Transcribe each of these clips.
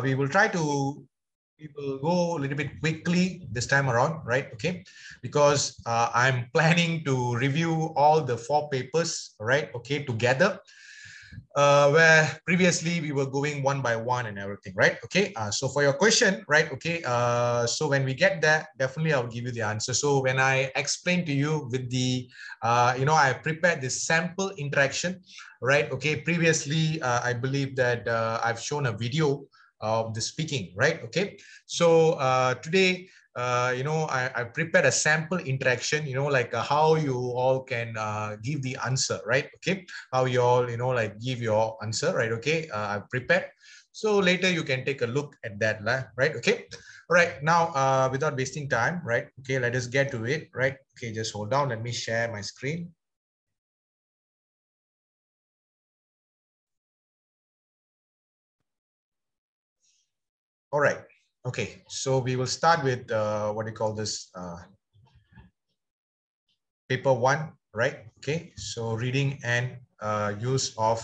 we will try to we will go a little bit quickly this time around, right? Okay, because I'm planning to review all the 4 papers, right? Okay, together. Where previously we were going one by one and everything, right? Okay, so for your question, right? Okay, so when we get there, definitely I'll give you the answer. So when I explain to you with the, I prepared this sample interaction, right? Okay, previously I believe that I've shown a video of the speaking, right? Okay, so today I prepared a sample interaction, like how you all can give the answer, right? Okay, how you all, like give your answer, right? Okay, I've prepared. So later you can take a look at that, right? Okay. All right. Now, without wasting time, right? Okay, let us get to it, right? Okay, just hold on. Let me share my screen. All right. Okay, so we will start with what do you call this? Paper 1, right? Okay, so reading and use of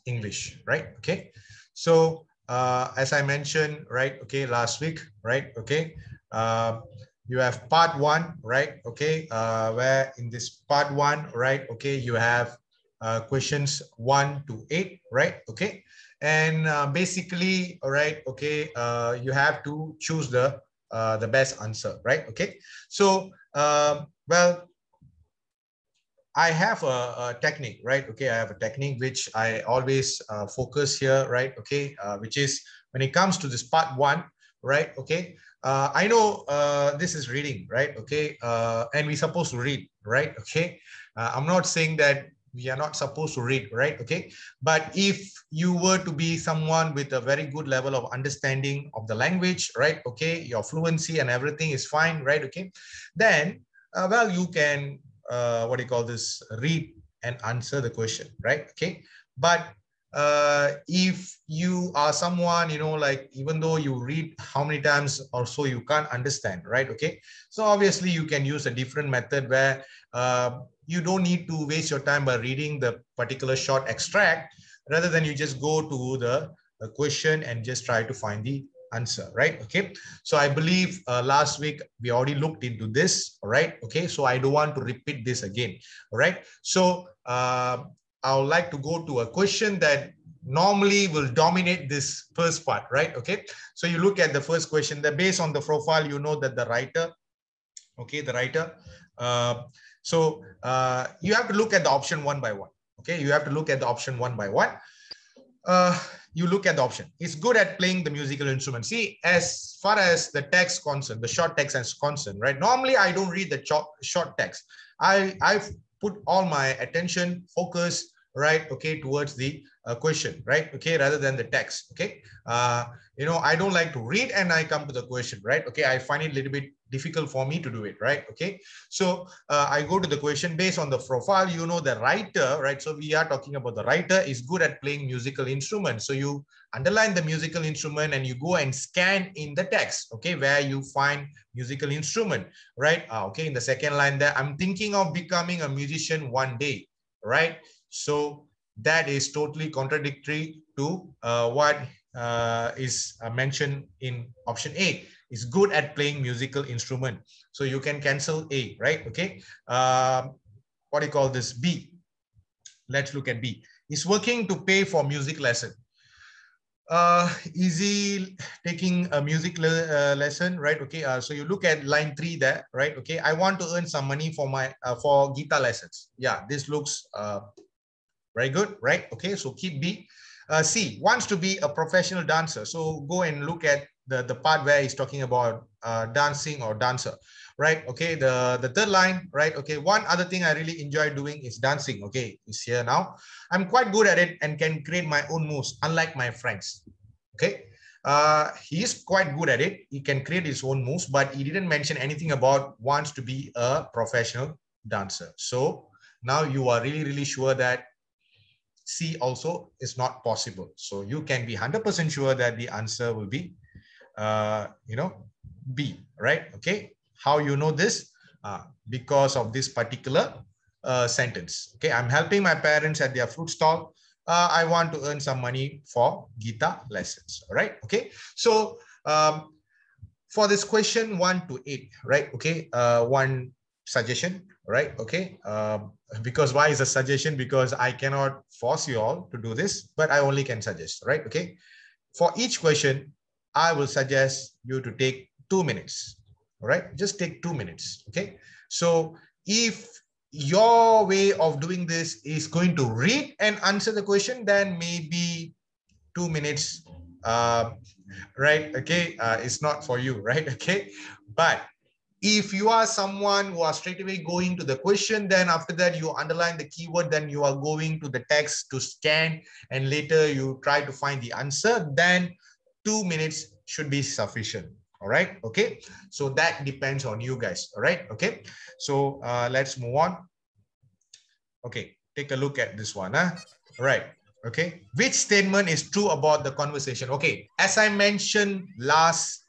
English, right? Okay, so as I mentioned, right? Okay, last week, right? Okay, you have part 1, right? Okay, where in this part 1, right? Okay, you have questions 1 to 8, right? Okay, and basically, all right, okay, you have to choose the best answer, right? Okay, so well, I have a technique, right? Okay, I have a technique which I always focus here, right? Okay, which is when it comes to this part 1, right? Okay, I know this is reading, right? Okay, and we're supposed to read, right? Okay, I'm not saying that we are not supposed to read, right? Okay, but if you were to be someone with a very good level of understanding of the language, right? Okay, your fluency and everything is fine, right? Okay, then well, you can what do you call this, read and answer the question, right? Okay, but if you are someone, like even though you read how many times or so, you can't understand, right? Okay, so obviously you can use a different method where you don't need to waste your time by reading the particular short extract. Rather than you just go to the question and just try to find the answer, right? Okay, so I believe last week we already looked into this, all right? Okay, so I don't want to repeat this again, all right? So I would like to go to a question that normally will dominate this first part, right? Okay, so you look at the first question that based on the profile, you know that the writer, okay, the writer, you have to look at the option one by one. Okay, you have to look at the option one by one. You look at the option. It's good at playing the musical instrument. See, as far as the text concerned, the short text is concerned, right? Normally, I don't read the short text. I've put all my attention, focus, right? Okay, towards the question, right? Okay, rather than the text. Okay, I don't like to read and I come to the question, right? Okay, I find it a little bit difficult for me to do it, right? Okay, so I go to the question based on the profile, the writer, right? So we are talking about the writer is good at playing musical instruments. So you underline the musical instrument and you go and scan in the text, okay, where you find musical instrument, right? Okay, in the second line there, I'm thinking of becoming a musician one day, right? So that is totally contradictory to what is mentioned in option A. Is good at playing musical instrument. So you can cancel A, right? Okay. What do you call this? B. Let's look at B. Is working to pay for music lesson. Is he taking a music lesson, right? Okay. So you look at line 3 there, right? Okay. I want to earn some money for my for guitar lessons. Yeah, this looks very good, right? Okay. So keep B. C, wants to be a professional dancer. So go and look at the part where he's talking about dancing or dancer, right? Okay, the third line, right? Okay, one other thing I really enjoy doing is dancing. Okay, it's here now. I'm quite good at it and can create my own moves, unlike my friends. Okay, he is quite good at it. He can create his own moves, but he didn't mention anything about wants to be a professional dancer. So now you are really, really sure that C also is not possible. So you can be 100% sure that the answer will be, B, right? Okay. How you know this? Because of this particular sentence. Okay. I'm helping my parents at their fruit stall. I want to earn some money for guitar lessons. All right. Okay. So for this question 1 to 8, right? Okay. One suggestion, right? Okay. Because why is a suggestion? Because I cannot force you all to do this, but I only can suggest, right? Okay. For each question, I will suggest you to take 2 minutes. All right. Just take 2 minutes. Okay. So if your way of doing this is going to read and answer the question, then maybe 2 minutes, right? Okay. It's not for you, right? Okay. But if you are someone who are straight away going to the question, then after that you underline the keyword, then you are going to the text to scan, and later you try to find the answer, then 2 minutes should be sufficient. All right. Okay. So that depends on you guys. All right. Okay. So let's move on. Okay. Take a look at this one. All right. Okay. Which statement is true about the conversation? Okay. As I mentioned last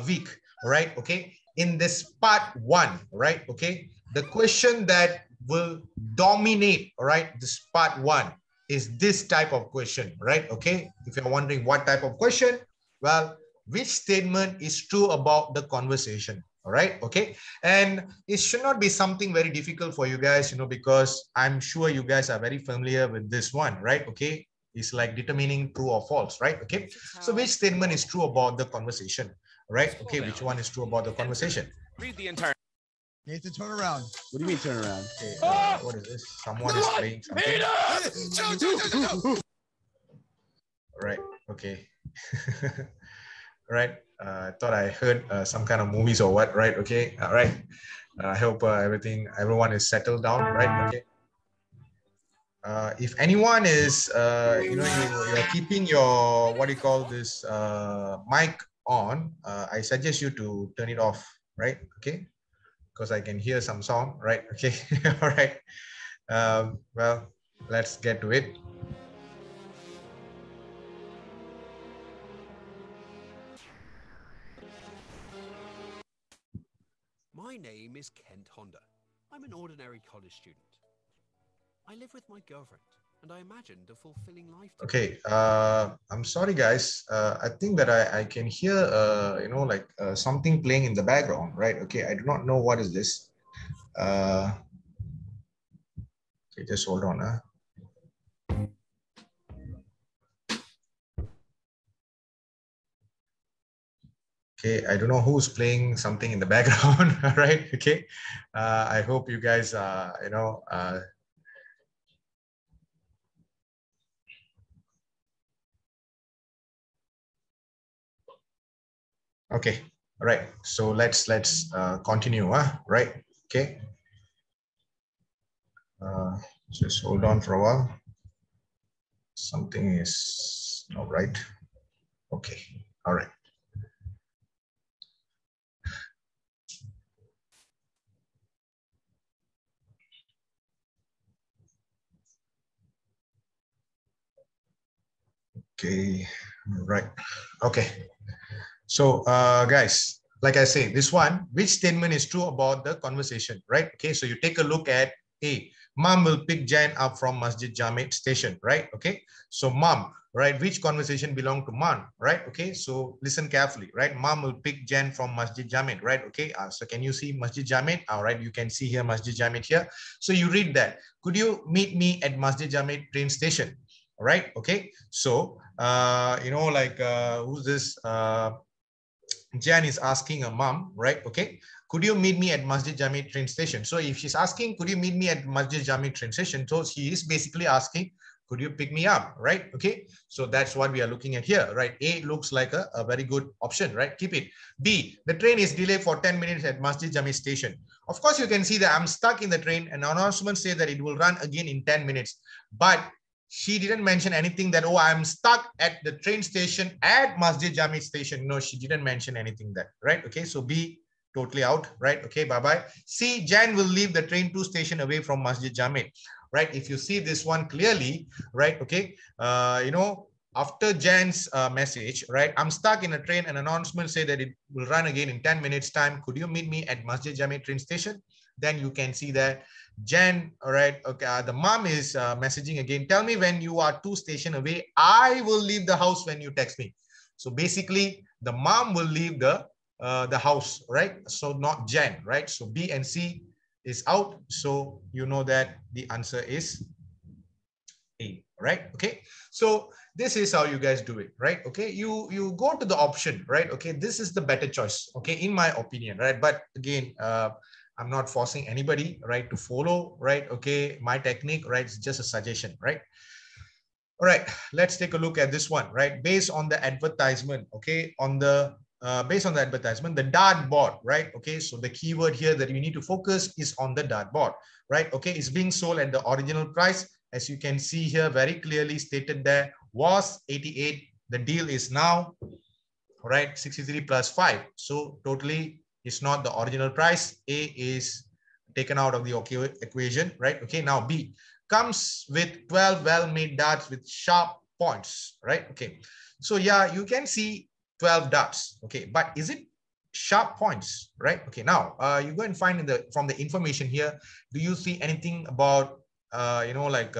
week, right? Okay. In this part 1, right? Okay. The question that will dominate, all right, this part 1 is this type of question, right? Okay. If you're wondering what type of question, well, which statement is true about the conversation? All right. Okay. And it should not be something very difficult for you guys, because I'm sure you guys are very familiar with this one, right? Okay. It's like determining true or false, right? Okay. So which statement is true about the conversation, right? Okay. Which one is true about the conversation? Read the entire. Nathan, turn around. What do you mean turn around? Okay, what is this? Someone is playing something. Right. Okay. Right. I thought I heard some kind of movies or what, right? Okay. All right. I hope everyone is settled down, right? Okay. If anyone is, you're keeping your, what do you call this, mic on, I suggest you to turn it off, right? Okay. Because I can hear some sound, right? Okay. All right. Well, let's get to it. My name is Kent Honda. I'm an ordinary college student. I live with my girlfriend, and I imagined a fulfilling life. Okay, I'm sorry, guys. I think that I can hear, something playing in the background, right? Okay, I do not know what is this. Okay, just hold on. Okay, I don't know who's playing something in the background, right? Okay, I hope you guys, okay, all right. So let's continue, right? Okay. Just hold on for a while. Something is not right. Okay, all right. Okay, right. Okay. So, guys, like I say, this one, which statement is true about the conversation, right? Okay, so you take a look at A. Mom will pick Jan up from Masjid Jamid station, right? Okay, so mom, right? Which conversation belong to mom, right? Okay, so listen carefully, right? Mom will pick Jan from Masjid Jamid, right? Okay, so can you see Masjid Jamid? All right, you can see here Masjid Jamid here. So you read that. Could you meet me at Masjid Jamid train station? All right, okay. So, who's this? Jan is asking a mom, right? Okay, could you meet me at Masjid Jamid train station? So if she's asking, could you meet me at Masjid Jamid train station? So she is basically asking, could you pick me up, right? Okay, so that's what we are looking at here, right? A looks like a very good option, right? Keep it. B, the train is delayed for 10 minutes at Masjid Jamid station. Of course, you can see that I'm stuck in the train. An announcement says that it will run again in 10 minutes. But she didn't mention anything that, oh, I'm stuck at the train station at Masjid Jamid station. No, she didn't mention anything that, right? Okay, so B, totally out, right? Okay, bye-bye. C, Jan will leave the train 2 station away from Masjid Jamid, right? If you see this one clearly, right? Okay, after Jan's message, right? I'm stuck in a train. An announcement say that it will run again in 10 minutes time. Could you meet me at Masjid Jamid train station? then you can see that Jen, all right, okay, the mom is messaging again. Tell me when you are 2 stations away. I will leave the house when you text me. So basically, the mom will leave the house, right? So not Jen, right? So B and C is out. So you know that the answer is A, right? Okay. So this is how you guys do it, right? Okay. You go to the option, right? Okay. This is the better choice, okay, in my opinion, right? But again, I'm not forcing anybody, right, to follow, right? Okay, my technique, right? It's just a suggestion, right? All right, let's take a look at this one, right? Based on the advertisement, okay, based on the advertisement, the dartboard, right? Okay, so the keyword here that you need to focus is on the dartboard, right? Okay, it's being sold at the original price. As you can see here, very clearly stated there, was 88. The deal is now, right, 63 plus 5. So totally, it's not the original price. A is taken out of the equation, right? Okay, now B comes with 12 well-made darts with sharp points, right? Okay, so yeah, you can see 12 darts, okay, but is it sharp points, right? Okay, now you go and find from the information here, do you see anything about like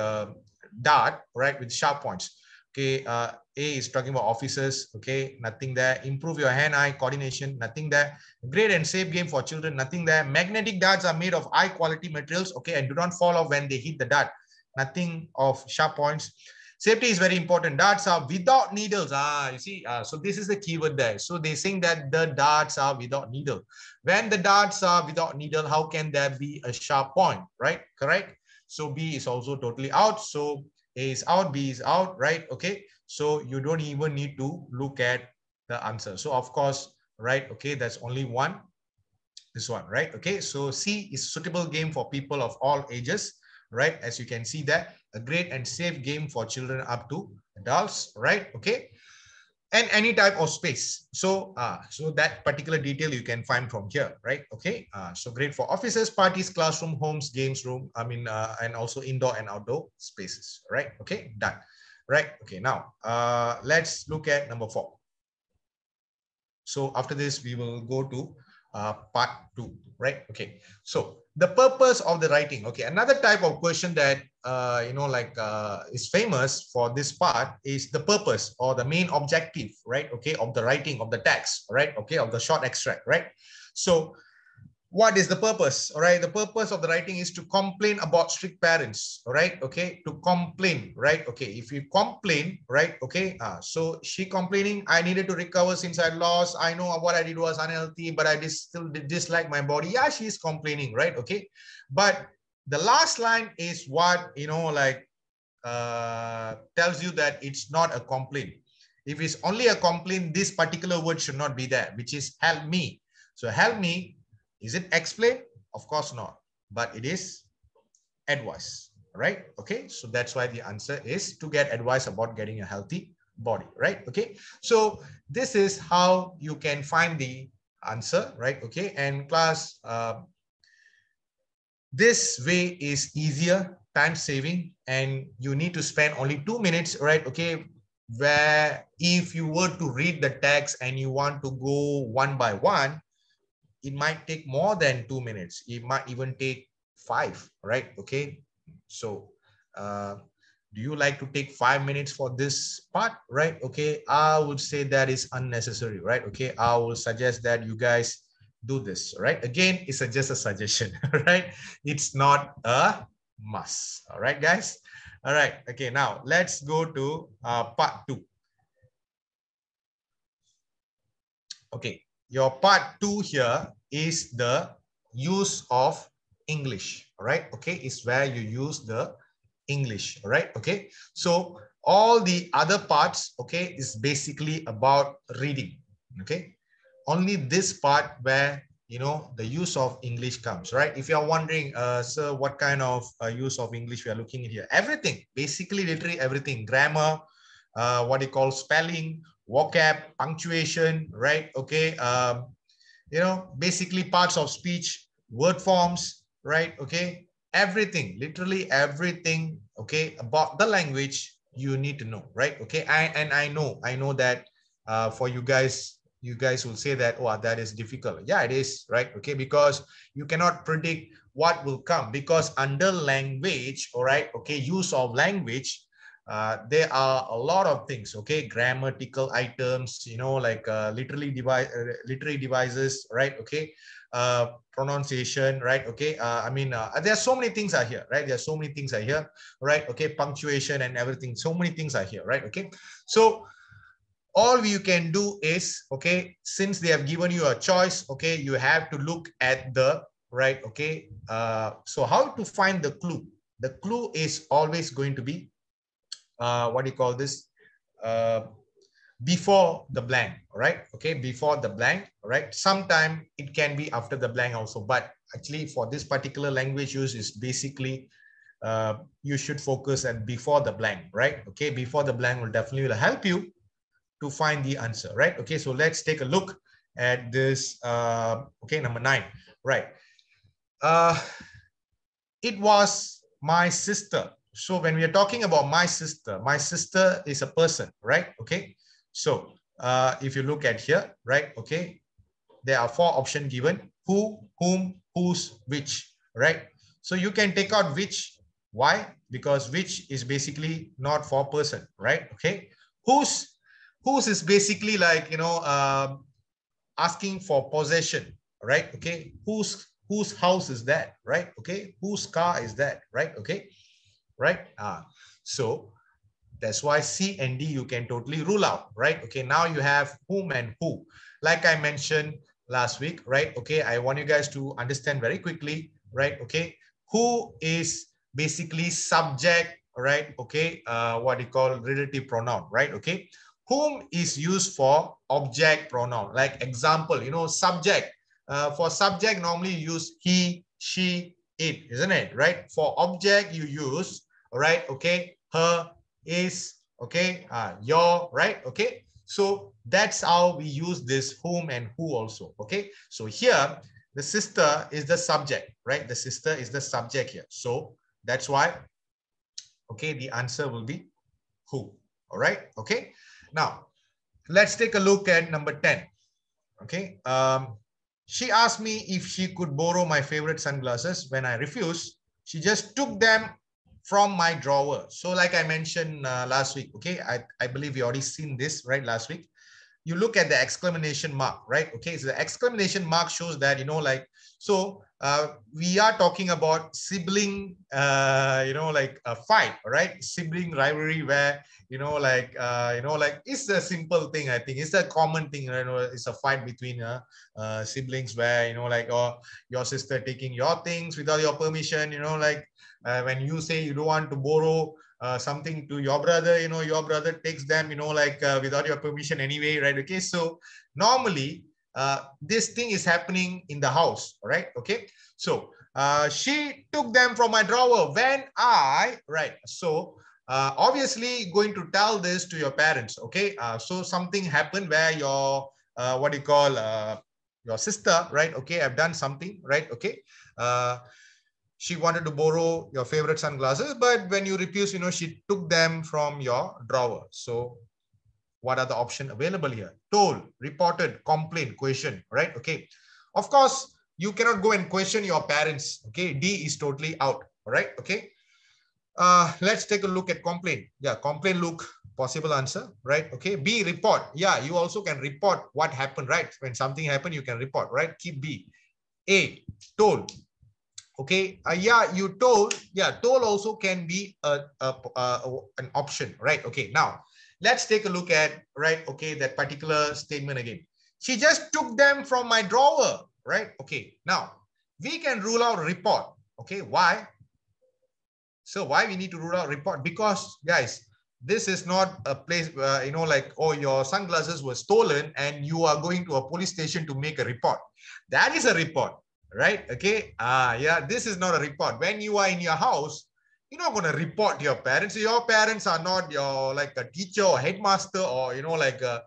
dart, right, with sharp points? Okay, A is talking about officers, okay, nothing there. Improve your hand-eye coordination, nothing there. Great and safe game for children, nothing there. Magnetic darts are made of high quality materials, okay, and do not fall off when they hit the dart. Nothing of sharp points. Safety is very important. Darts are without needles. You see, so this is the keyword there. So they're saying that the darts are without needle. When the darts are without needle, how can there be a sharp point, right? Correct. So B is also totally out. So A is out, B is out, right? Okay. So you don't even need to look at the answer. So of course, right? Okay, that's only one. This one, right? Okay. So C is suitable game for people of all ages, right? As you can see that, a great and safe game for children up to adults, right? Okay. And any type of space. So that particular detail you can find from here, right? Okay. So great for offices, parties, classroom, homes, games room, and also indoor and outdoor spaces, right? Okay, done. Right. Okay, now let's look at number 4. So after this, we will go to part 2, right? Okay. So the purpose of the writing. Okay, another type of question that is famous for this part is the purpose or the main objective, right? Okay, of the writing of the text, right? Okay, of the short extract, right? So what is the purpose? All right, the purpose of the writing is to complain about strict parents. All right, okay, to complain, right? Okay, if you complain, right? Okay, so she complaining, I needed to recover since I lost, I know what I did was unhealthy, but I still dislike my body. Yeah, she's complaining, right? Okay, but the last line is what tells you that it's not a complaint. If it's only a complaint, this particular word should not be there, which is help me. So help me, is it explain? Of course not, but it is advice, right? Okay, so that's why the answer is to get advice about getting a healthy body, right? Okay, so this is how you can find the answer, right? Okay, and class, this way is easier, time saving, and you need to spend only 2 minutes, right? Okay, where if you were to read the text and you want to go one by one, it might take more than 2 minutes. It might even take 5, right? Okay. So, do you like to take 5 minutes for this part, right? Okay. I would say that is unnecessary, right? Okay. I will suggest that you guys do this, right? Again, it's just a suggestion, right? It's not a must. All right, guys. All right. Okay. Now let's go to part 2. Okay. Your part 2 here is the use of English, right? Okay, it's where you use the English, right? Okay, so all the other parts, okay, is basically about reading, okay? Only this part where, the use of English comes, right? If you're wondering, sir, what kind of use of English we are looking at here? Everything, basically literally everything, grammar, what you call spelling, vocab, punctuation, right? Okay, basically parts of speech, word forms, right? Okay, everything, literally everything, okay, about the language you need to know, right? Okay, I know that for you guys, You guys will say that, oh, that is difficult. Yeah, it is, right? Okay, because you cannot predict what will come, because under language, all right, okay, use of language, there are a lot of things, okay, grammatical items, you know, like literary devices, right? Okay, pronunciation, right? Okay, I mean, there are so many things are here, right? There are so many things are here, right? Okay, punctuation and everything, so many things are here, right? Okay, so all you can do is, okay, since they have given you a choice, okay, you have to look at the right, okay. So how to find the clue? The clue is always going to be what do you call this, before the blank, right? Okay, before the blank, right? Sometime it can be after the blank also, but actually for this particular language use is basically you should focus at before the blank, right? Okay, before the blank will definitely help you to find the answer, right? Okay, so let's take a look at this. Okay, number 9, right? It was my sister. So when we are talking about my sister is a person, right? Okay, so if you look at here, right? Okay, there are 4 options given: who, whom, whose, which, right? So you can take out which. Why? Because which is basically not for person, right? Okay, whose is basically like, you know, asking for possession, right? Okay, whose house is that, right? Okay, whose car is that, right? Okay, right. So that's why C and D you can totally rule out, right? Okay, now you have whom and who. Like I mentioned last week, right? Okay, I want you guys to understand very quickly, right? Okay, who is basically subject, right? Okay, what you call relative pronoun, right? Okay, whom is used for object pronoun. Like example, you know, subject. For subject, normally you use he, she, it, isn't it? Right? For object, you use, right? Okay, her, is, okay, your, right? Okay, so that's how we use this whom and who also. Okay, so here the sister is the subject, right? The sister is the subject here, so that's why, okay, the answer will be who. All right, okay, now let's take a look at number 10. Okay, she asked me if she could borrow my favorite sunglasses. When I refused, she just took them from my drawer. So like I mentioned last week, okay, I believe you already seen this, right, last week. You look at the exclamation mark, right? Okay, so the exclamation mark shows that, you know, like, so we are talking about sibling, you know, like a fight, right? Sibling rivalry where, you know, like, it's a simple thing. I think it's a common thing, you know, it's a fight between siblings where, you know, like, or your sister taking your things without your permission, you know, like when you say you don't want to borrow something to your brother, you know, your brother takes them, you know, like without your permission anyway, right? Okay, so normally this thing is happening in the house, right? Okay, so she took them from my drawer when I, right? So obviously going to tell this to your parents, okay? So something happened where your what do you call your sister, right? Okay, I've done something, right? Okay, she wanted to borrow your favorite sunglasses, but when you refused, you know, she took them from your drawer. So what are the options available here? Told, reported, complained, question, right? Okay, of course you cannot go and question your parents. Okay, D is totally out. All right, okay, let's take a look at complaint. Yeah, complaint, look, possible answer, right? Okay, B, report. Yeah, you also can report what happened, right? When something happened, you can report, right? Keep B. A, told. Okay, yeah, you told. Yeah, told also can be an option, right? Okay, now let's take a look at, right? Okay, that particular statement again. She just took them from my drawer, right? Okay, now we can rule out report. Okay, why? So why we need to rule out report? Because guys, this is not a place where, you know, like, oh, your sunglasses were stolen and you are going to a police station to make a report. That is a report, right? Okay, yeah, this is not a report. When you are in your house, you're not going to report your parents. Your parents are not your, like, a teacher or headmaster, or, you know, like a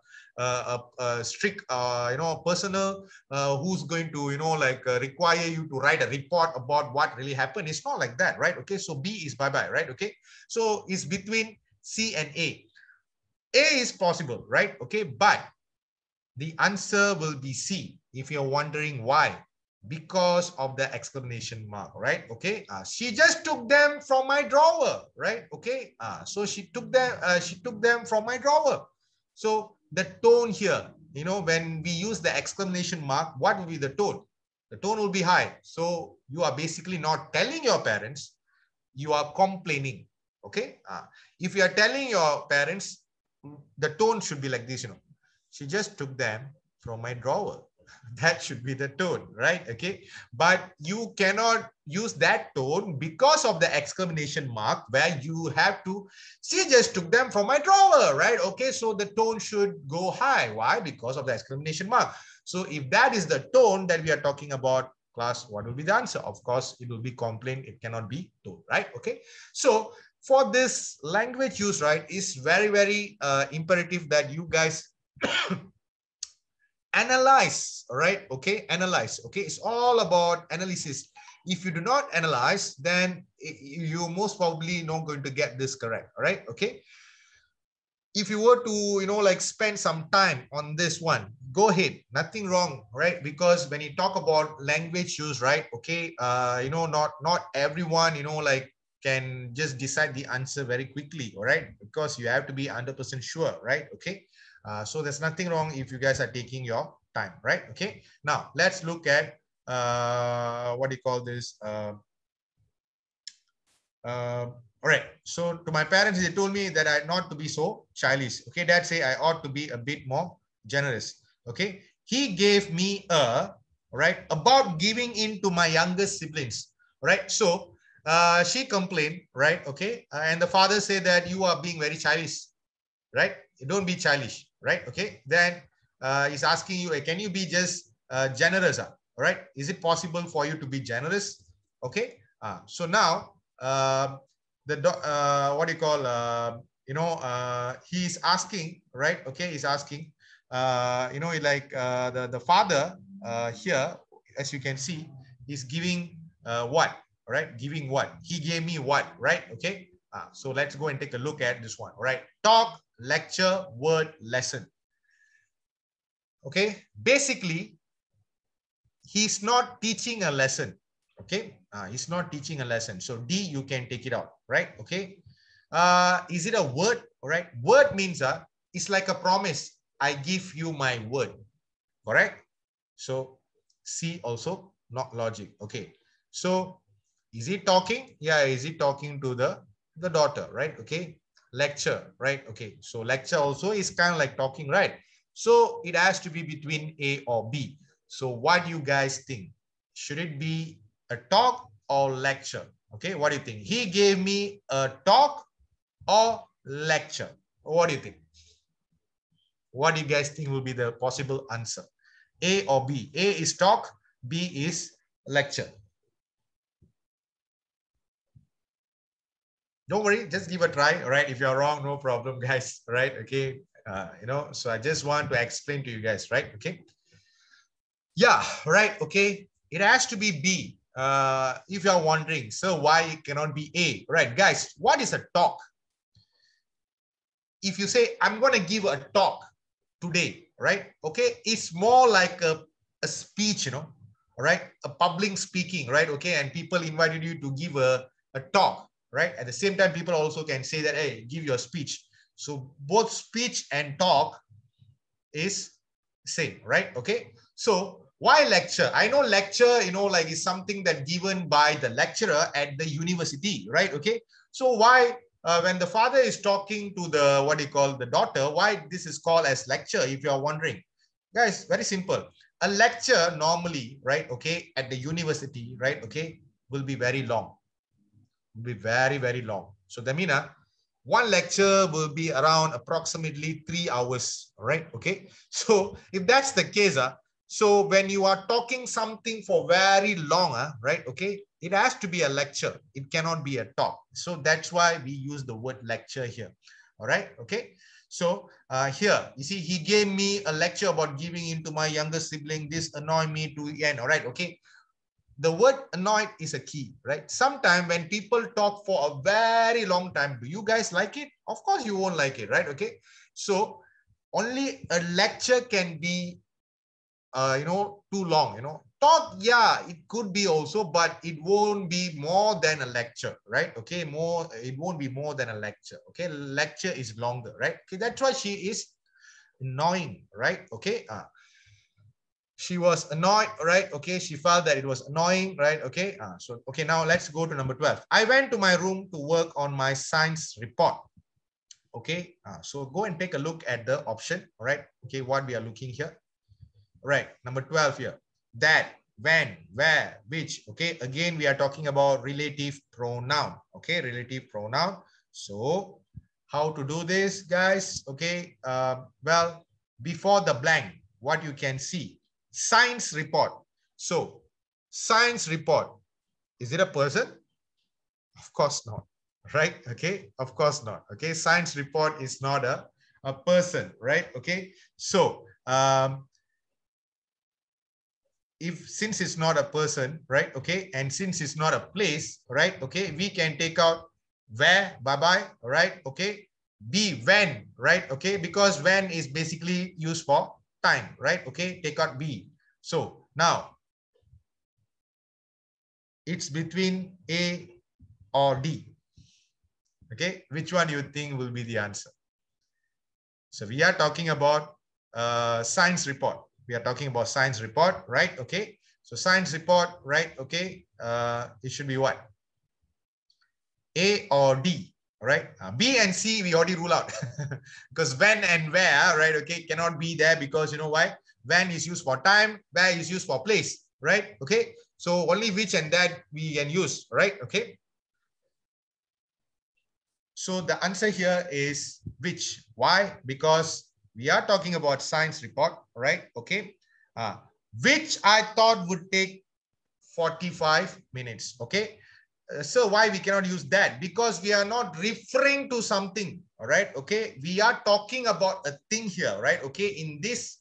strict you know, personal who's going to, you know, like require you to write a report about what really happened. It's not like that, right? Okay, so B is bye-bye, right? Okay, so it's between C and A. A is possible, right? Okay, but The answer will be C. If you're wondering why, because of the exclamation mark, right? Okay. She just took them from my drawer, right? Okay. So she took them from my drawer. So the tone here, when we use the exclamation mark, what will be the tone? The tone will be high. So you are basically not telling your parents, you are complaining. Okay. If you are telling your parents, the tone should be like this, she just took them from my drawer. That should be the tone, right? Okay. But you cannot use that tone because of the exclamation mark where you have to, she just took them from my drawer, right? Okay. So the tone should go high. Why? Because of the exclamation mark. So if that is the tone that we are talking about, class, what will be the answer? Of course, it will be complaint. It cannot be tone, right? Okay. So for this language use, right, is very, very imperative that you guys analyze, right? Okay, analyze. Okay, it's all about analysis. If you do not analyze, then you most probably not going to get this correct. All right. Okay. If you were to, like spend some time on this one, go ahead. Nothing wrong, right? Because when you talk about language use, right? Okay. Not everyone, like can just decide the answer very quickly. All right. Because you have to be 100% sure, right? Okay. So there's nothing wrong if you guys are taking your time, right? Okay. Now let's look at what do you call this? All right. So to my parents, they told me that I not to be so childish. Okay. Dad say I ought to be a bit more generous. Okay. He gave me right, about giving in to my youngest siblings. Right. So she complained, right? Okay. And the father said that you are being very childish, right? Don't be childish, right? Okay. Then he's asking you, can you be just generous? Right? Is it possible for you to be generous? Okay. So now, what do you call, he's asking, right? Okay. He's asking, like the father here, as you can see, is giving what, right? Giving what? He gave me what, right? Okay. So let's go and take a look at this one. All right. Talk, lecture, word, lesson. Okay. Basically, he's not teaching a lesson. Okay. He's not teaching a lesson. So D, you can take it out, right? Okay. Is it a word? All right. Word means it's like a promise. I give you my word. Correct? So C also not logic. Okay. So is he talking? Yeah. Is he talking to the daughter, right? Okay. Lecture, right? Okay. So lecture also is kind of like talking, right? So it has to be between A or B. So what do you guys think? Should it be a talk or lecture? Okay. What do you think? He gave me a talk or lecture. What do you think? What do you guys think will be the possible answer? A or B? A is talk, B is lecture. Don't worry, just give a try. All right. If you're wrong, no problem, guys. Right. Okay. So I just want to explain to you guys, right? Okay. Yeah, right. Okay. It has to be B. If you're wondering, so why it cannot be A? Right, guys, what is a talk? If you say, I'm going to give a talk today, right? Okay. It's more like a speech, all right? A public speaking, right? Okay. And people invited you to give a talk, right? At the same time, people also can say that, hey, give your speech. So both speech and talk is same, right? Okay. So why lecture? I know lecture, like is something that given by the lecturer at the university, right? Okay. So why, when the father is talking to the, what do you call, the daughter, why this is called as lecture, if you're wondering? Guys, very simple. A lecture normally, right, okay, at the university, right, okay, will be very long. Will be very, very long. So that means one lecture will be around approximately 3 hours, right? Okay. So if that's the case, so when you are talking something for very long, right? Okay. It has to be a lecture. It cannot be a talk. So that's why we use the word lecture here. All right. Okay. So here, you see, he gave me a lecture about giving in to my younger sibling. This annoyed me to the end. All right. Okay. The word annoyed is a key, right? Sometimes when people talk for a very long time, do you guys like it? Of course, you won't like it, right? Okay. So only a lecture can be, too long, Talk, yeah, it could be also, but it won't be more than a lecture, right? Okay, it won't be more than a lecture. Okay, lecture is longer, right? Okay, that's why she is annoying, right? Okay, she was annoyed, right? Okay, she felt that it was annoying, right? Okay, okay, now let's go to number 12. I went to my room to work on my science report. Okay, so go and take a look at the option, all right? Okay, what we are looking here. Right, number 12 here. That, when, where, which. Okay, again, we are talking about relative pronoun. Okay, relative pronoun. So, how to do this, guys? Okay, well, before the blank, what you can see, science report. So, science report, is it a person? Of course not, right? Okay, of course not. Okay, science report is not a person, right? Okay, so, since it's not a person, right? Okay, and since it's not a place, right? Okay, we can take out where, bye-bye, right? Okay, be, when, right? Okay, because when is basically used for time, right? Okay, take out be. So now it's between A or D. Okay, which one you think will be the answer? So we are talking about science report. We are talking about science report, right? Okay. So science report, right? Okay. It should be what? A or D, right? B and C, we already rule out because when and where, right? Okay, cannot be there because you know why? When is used for time, where is used for place, right? Okay. So only which and that we can use, right? Okay. So the answer here is which. Why? Because we are talking about science report, right? Okay. Which I thought would take 45 minutes. Okay. So why we cannot use that? Because we are not referring to something. All right. Okay. We are talking about a thing here, right? Okay. In this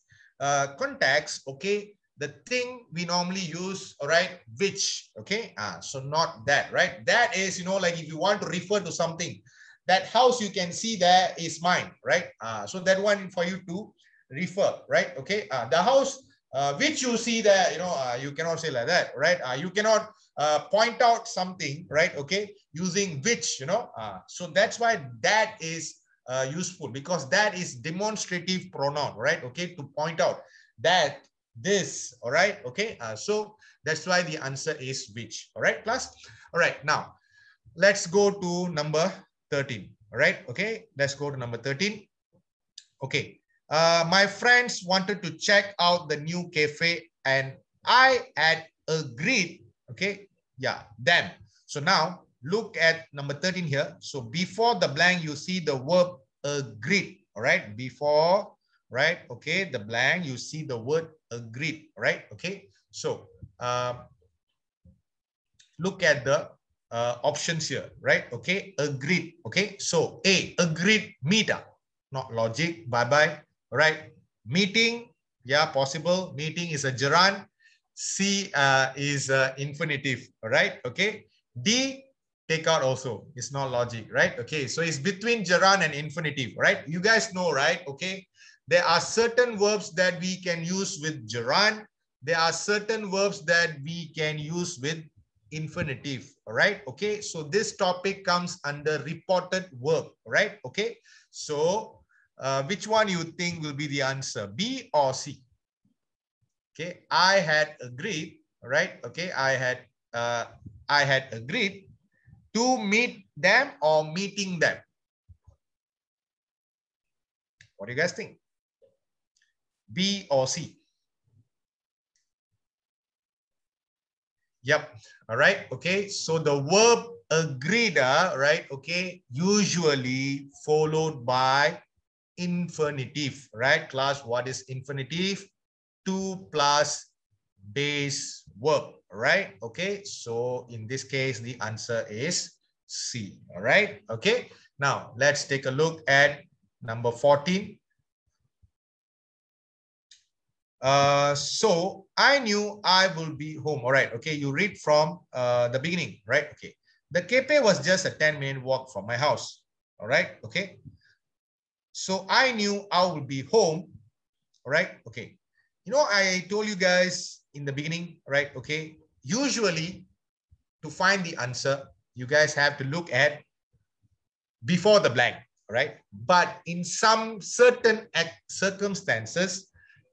context, okay, the thing we normally use, all right, which, okay, so not that, right? That is, like if you want to refer to something, that house you can see there is mine, right? So that one for you to refer, right? Okay, the house which you see there, you cannot say like that, right? You cannot point out something, right? Okay, using which, so that's why that is useful, because that is demonstrative pronoun, right? Okay, to point out that, this, all right? Okay, so that's why the answer is which. All right, class. All right, now let's go to number 13. All right, okay, let's go to number 13. Okay, my friends wanted to check out the new cafe and I had agreed. Okay, yeah, them. So now look at number 13 here. So before the blank, you see the verb agreed. All right, before, right? Okay, the blank, you see the word agreed. Right? Okay, so look at the options here, right? Okay, agreed. Okay, so A, agreed, meet up, not logic, bye-bye, right? Meeting, yeah, possible. Meeting is a gerund. C is infinitive, right? Okay. D, take out also. It's not logic, right? Okay, so it's between gerund and infinitive, right? You guys know, right? Okay, there are certain verbs that we can use with gerund. There are certain verbs that we can use with infinitive. All right. Okay, so this topic comes under reported verb, right? Okay, so which one you think will be the answer, B or C? Okay, I had agreed, right? Okay, I had agreed to meet them or meeting them. What do you guys think? B or C? Yep. All right. Okay. So the verb agreed, right? Okay, usually followed by infinitive, right? Class, what is infinitive? To plus base verb, right? Okay. So in this case, the answer is C. All right. Okay. Now let's take a look at number 14. So I knew I will be home. All right. Okay. You read from the beginning, right? Okay. The cafe was just a 10-minute walk from my house. All right. Okay. So I knew I would be home, right? Okay. You know, I told you guys in the beginning, right? Okay. Usually to find the answer, you guys have to look at before the blank, right? But in some certain circumstances,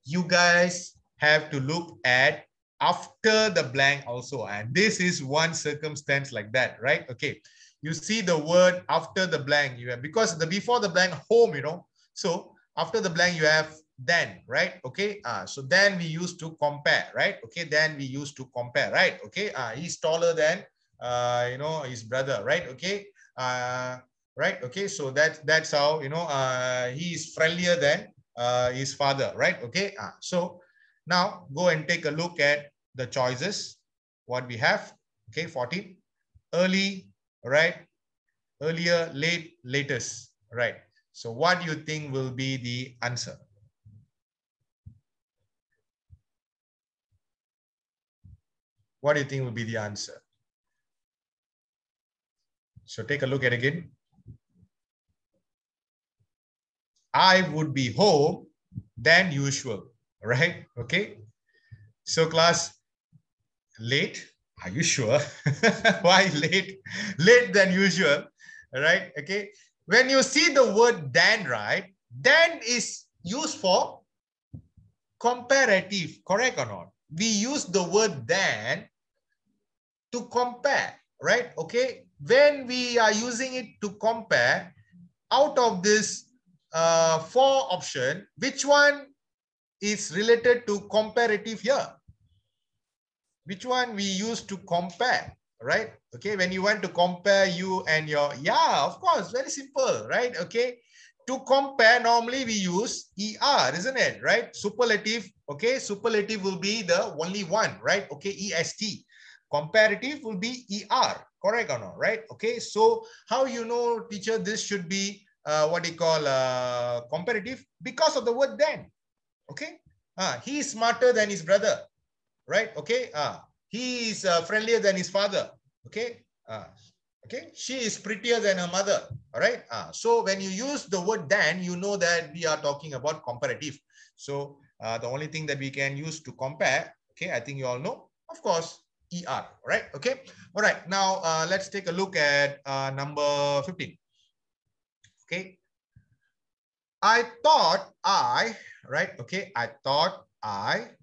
you guys have to look at after the blank also. And this is one circumstance like that, right? Okay. You see the word after the blank, you have, because the before the blank, home, you know. So after the blank, you have then, right? Okay. So then we used to compare, right? Okay. Then we used to compare, right? Okay. He's taller than, you know, his brother, right? Okay. Right. Okay. So that's how, you know, he is friendlier than his father, right? Okay. So now go and take a look at the choices, what we have. Okay. 14, early, right? Earlier, late, latest, right? So what do you think will be the answer? What do you think will be the answer? So take a look at it again. I would be home than usual, right? Okay. So class, late? Are you sure? Why late? Late than usual, right? Okay. When you see the word than, right? Than is used for comparative, correct or not? We use the word than to compare, right? Okay. When we are using it to compare, out of this four option, which one is related to comparative here? Which one we use to compare, right? Okay, when you want to compare you and your, yeah, of course, very simple, right? Okay, to compare, normally we use ER, isn't it, right? Superlative, okay, superlative will be the only one, right? Okay, EST. Comparative will be ER, correct or not, right? Okay, so how you know, teacher, this should be what do you call comparative? Because of the word then, okay? He is smarter than his brother, right? Okay. He is friendlier than his father. Okay. Okay. She is prettier than her mother. All right. So when you use the word than, you know that we are talking about comparative. So the only thing that we can use to compare, okay, I think you all know, of course, ER, right? Okay. All right. Now let's take a look at number 15. Okay. I thought I, right? Okay. I thought I,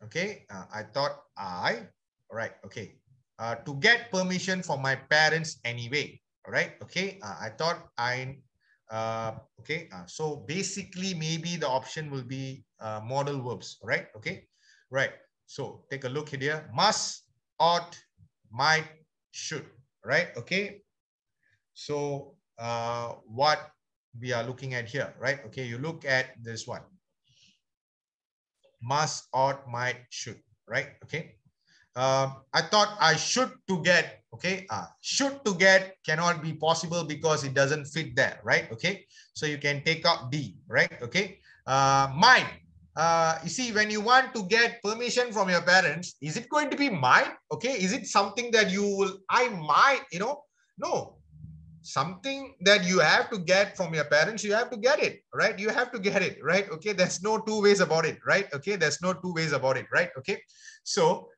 okay. I thought I, all right. Okay. To get permission from my parents anyway. All right. Okay. I thought I, okay. So basically maybe the option will be modal verbs, right? Okay. Right. So take a look here. Must, ought, might, should, right? Okay. So what we are looking at here, right? Okay, you look at this one. Must, ought, might, should, right? Okay. I thought I should to get, okay. Should to get cannot be possible because it doesn't fit there, right? Okay. So you can take out D, right? Okay. Might. You see, when you want to get permission from your parents, is it going to be might? Okay. Is it something that you will, I might, you know? No. Something that you have to get from your parents, you have to get it, right? You have to get it, right? Okay, there's no two ways about it, right? Okay, there's no two ways about it, right? Okay, so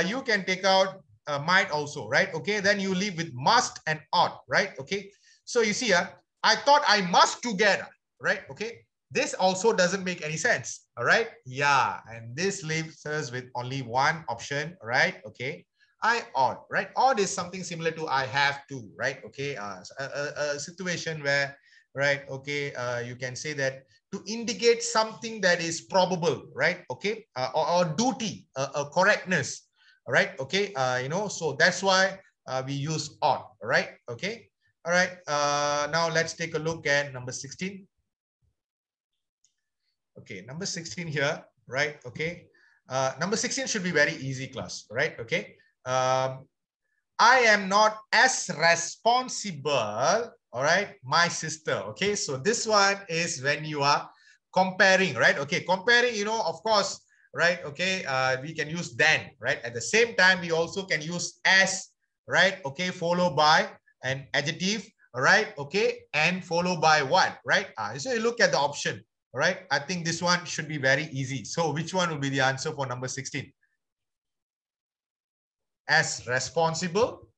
you can take out might also, right? Okay, then you leave with must and ought, right? Okay, so you see, I thought I must to get, right? Okay, this also doesn't make any sense, all right? Yeah, and this leaves us with only one option, right? Okay, I ought, right? Ought is something similar to I have to, right? Okay, a situation where, right? Okay, you can say that to indicate something that is probable, right? Okay, or duty, correctness, right? Okay, you know, so that's why we use ought, right? Okay, all right. Now let's take a look at number 16. Okay, number 16 here, right? Okay, number 16 should be very easy, class, right? Okay. I am not as responsible, all right, my sister. Okay, so this one is when you are comparing, right? Okay, comparing, you know, of course, right? Okay, we can use than, right? At the same time, we also can use as, right? Okay, followed by an adjective, all right, okay, and followed by what, right? So you look at the option, all right? I think this one should be very easy. So which one will be the answer for number 16? As responsible.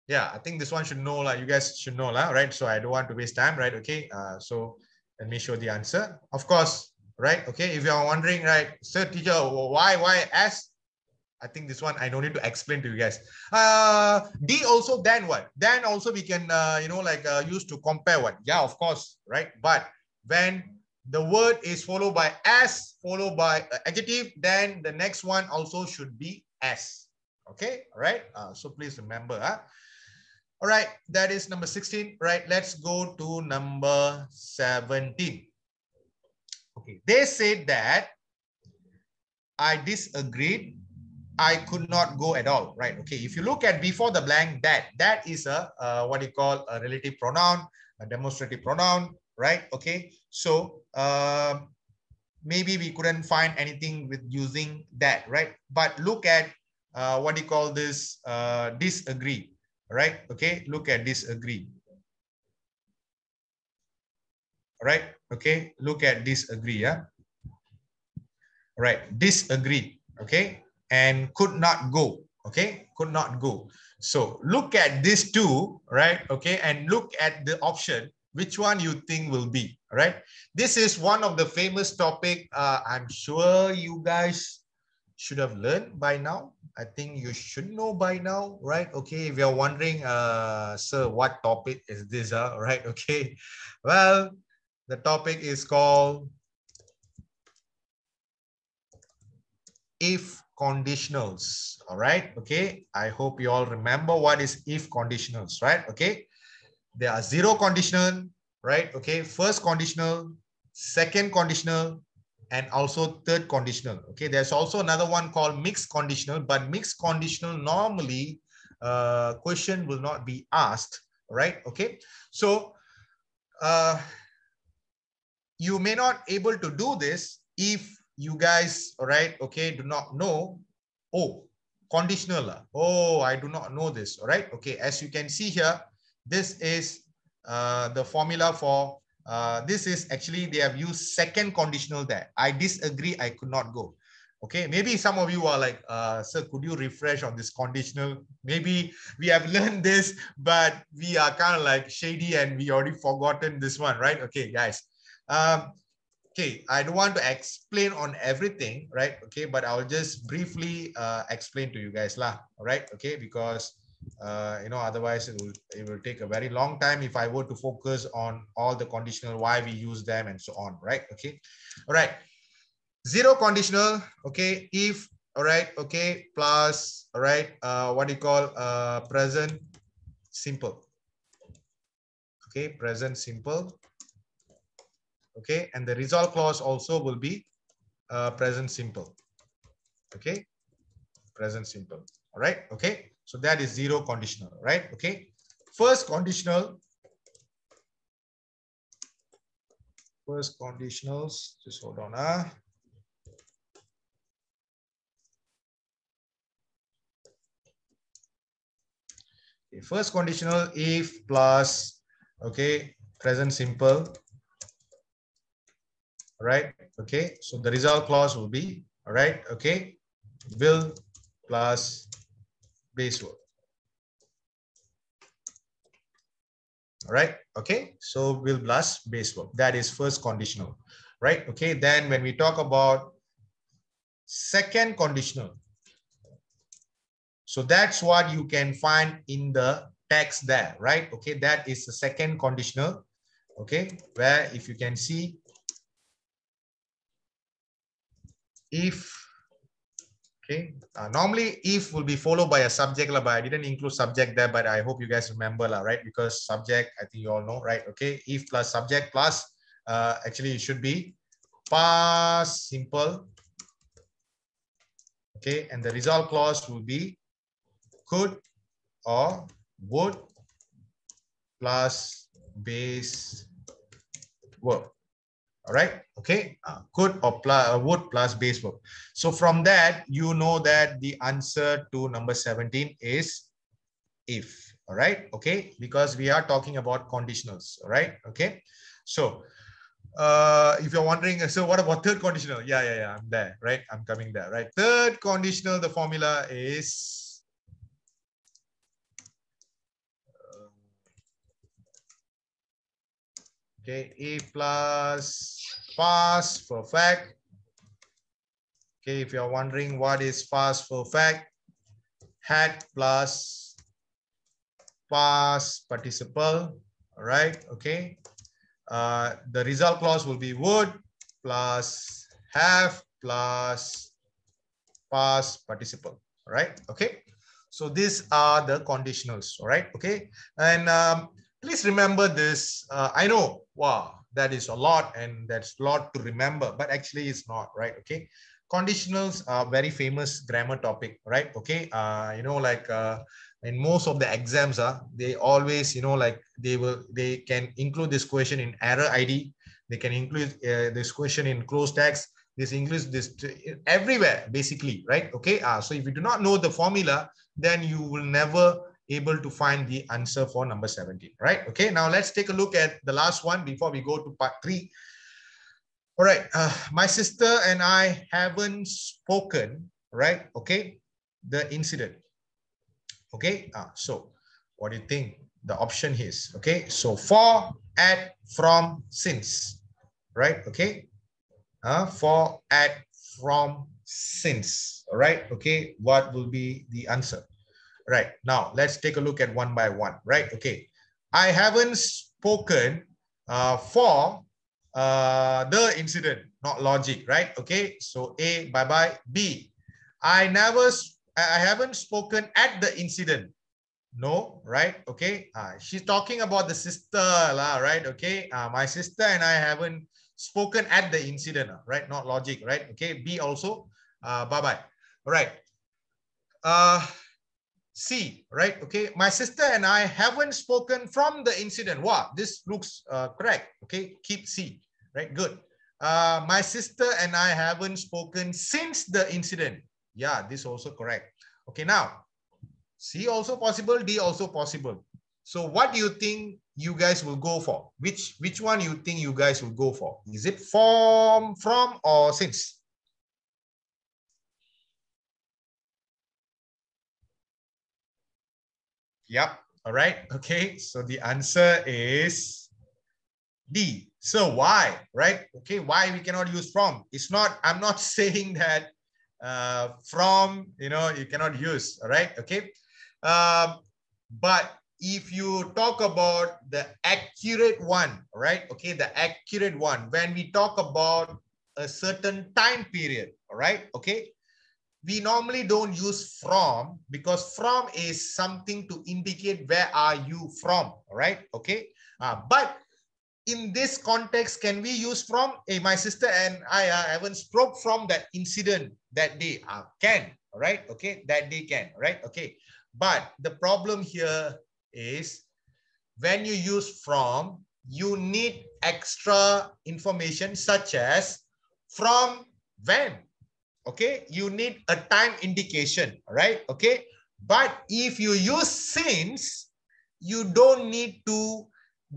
Yeah, I think this one should know, like, you guys should know, right? So I don't want to waste time, right? Okay, so let me show the answer. Of course, right? Okay, if you are wondering, right, sir, teacher, why as? I think this one I don't need to explain to you guys. D also, then what? Then also we can, use to compare what? Yeah, of course, right? But when the word is followed by as, followed by adjective, then the next one also should be as. Okay, all right? So please remember. All right, that is number 16. Right, let's go to number 17. Okay, they said that I disagreed. I could not go at all, right? Okay, if you look at before the blank, that is a what you call a relative pronoun, a demonstrative pronoun, right? Okay, so maybe we couldn't find anything with using that, right? But look at what you call this disagree, right? Okay, look at disagree. All right, okay, look at disagree, yeah? All right, disagree, okay? And could not go, okay? Could not go. So look at these two, right? Okay, and look at the option, which one you think will be, all right? This is one of the famous topic. I'm sure you guys should have learned by now. I think you should know by now, right? Okay, if you're wondering, sir, what topic is this, right? Okay, well, the topic is called if conditionals. All right, okay, I hope you all remember what is if conditionals, right? Okay, there are zero conditional, right? Okay, first conditional, second conditional, and also third conditional. Okay, there's also another one called mixed conditional, but mixed conditional normally question will not be asked, right? Okay, so you may not able to do this if you guys, all right, okay, do not know, oh, conditional, oh, I do not know this, all right? Okay, as you can see here, this is the formula for, this is actually, they have used second conditional there. I disagree, I could not go. Okay, maybe some of you are like, sir, could you refresh on this conditional? Maybe we have learned this, but we are kind of like shady and we already forgotten this one, right? Okay, guys. Okay, I don't want to explain on everything, right? Okay, but I'll just briefly explain to you guys lah. All right, okay, because otherwise it will take a very long time if I were to focus on all the conditional, why we use them and so on, right? Okay, all right. Zero conditional, okay, if, all right, okay, plus, all right, what do you call present simple. Okay, present simple. Okay, and the result clause also will be present simple. Okay, present simple. All right, okay, so that is zero conditional, right? Okay, first conditional, first conditionals, just hold on. Okay, first conditional, if plus, okay, present simple. All right, okay, so the result clause will be, all right, okay, will plus base verb. All right, okay, so will plus base verb. That is first conditional, right? Okay, then when we talk about second conditional, so that's what you can find in the text there, right? Okay, that is the second conditional, okay, where if you can see, if, okay, normally if will be followed by a subject, but I didn't include subject there, but I hope you guys remember, right? Because subject, I think you all know, right? Okay, if plus subject plus, actually it should be past simple. Okay, and the result clause will be could or would plus base verb. All right, okay, could or would plus base verb. So from that, you know that the answer to number 17 is if. all right? Okay, because we are talking about conditionals, all right? Okay, so if you're wondering, so what about third conditional? Yeah, I'm there, right? I'm coming there, right? Third conditional, the formula is okay, A plus past perfect. Okay, if you're wondering what is past perfect, had plus past participle, all right? Okay, the result clause will be would plus have plus past participle, all right? Okay, so these are the conditionals, all right? Okay, and please remember this. I know, wow, that is a lot and that's a lot to remember, but actually it's not, right? Okay, conditionals are very famous grammar topic, right? Okay, you know, like in most of the exams, they always, you know, like they can include this question in error ID, they can include this question in closed text, this English, this everywhere basically, right? Okay, so if you do not know the formula, then you will never able to find the answer for number 17, right? Okay, now let's take a look at the last one before we go to part 3. All right, my sister and I haven't spoken, right? Okay, the incident. Okay, so what do you think the option is? Okay, so for, at, from, since, right? Okay, for, at, from, since. All right, okay, what will be the answer? Right, now let's take a look at one by one, right? Okay, I haven't spoken for the incident, not logic, right? Okay, so A, bye-bye. B, I haven't spoken at the incident. No, right? Okay, she's talking about the sister, right? Okay, my sister and I haven't spoken at the incident, right? Not logic, right? Okay, B also, bye-bye. All right. C, right? Okay, my sister and I haven't spoken from the incident. Wow, this looks correct. Okay, keep C, right? Good. My sister and I haven't spoken since the incident. Yeah, this also correct. Okay, now C also possible, D also possible. So what do you think you guys will go for? Which one you think you guys will go for? Is it from, or since? Yep. All right. Okay. So the answer is D. So why, right? Okay. Why we cannot use from? It's not, I'm not saying that from, you know, you cannot use, all right? Okay. But if you talk about the accurate one, right? Okay. The accurate one, when we talk about a certain time period, all right? Okay. We normally don't use from, because from is something to indicate where are you from, right? Okay, but in this context, can we use from? Hey, my sister and I haven't spoke from that incident that day. Can, right? Okay, that day can, right? Okay, but the problem here is when you use from, you need extra information such as from when. Okay, you need a time indication, right? Okay, but if you use since, you don't need to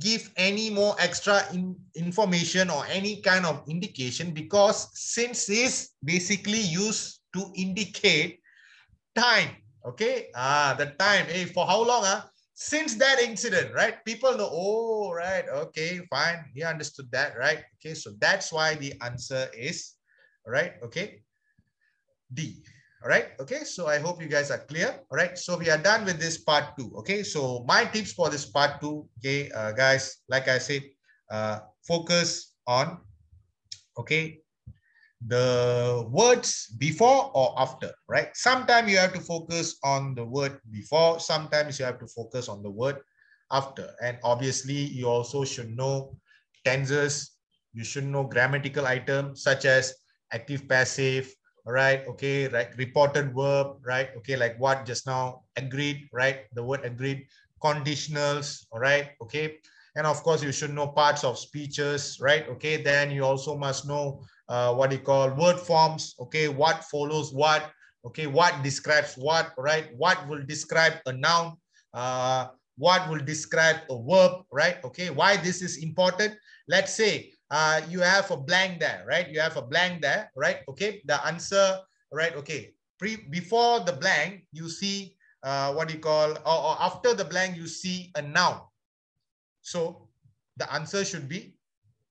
give any more extra information or any kind of indication, because since is basically used to indicate time. Okay, the time. Hey, for how long? Since that incident, right? People know, oh, right, okay, fine, he understood that, right? Okay, so that's why the answer is, right, okay, D. All right. Okay. So I hope you guys are clear. All right. So we are done with this part 2. Okay. So my tips for this part 2, okay, guys, like I said, focus on, okay, the words before or after, right? Sometimes you have to focus on the word before. Sometimes you have to focus on the word after. And obviously, you also should know tenses. You should know grammatical items such as active, passive, right? Okay, right. Reported verb, right? Okay, like what just now, agreed, right? The word agreed. Conditionals, all right? Okay. And of course, you should know parts of speeches, right? Okay, then you also must know what you call word forms. Okay, what follows what. Okay, what describes what, right? What will describe a noun. what will describe a verb, right? Okay, why this is important? Let's say you have a blank there, right? You have a blank there, right? Okay, the answer, right? Okay, before the blank, you see what do you call, or after the blank, you see a noun. So the answer should be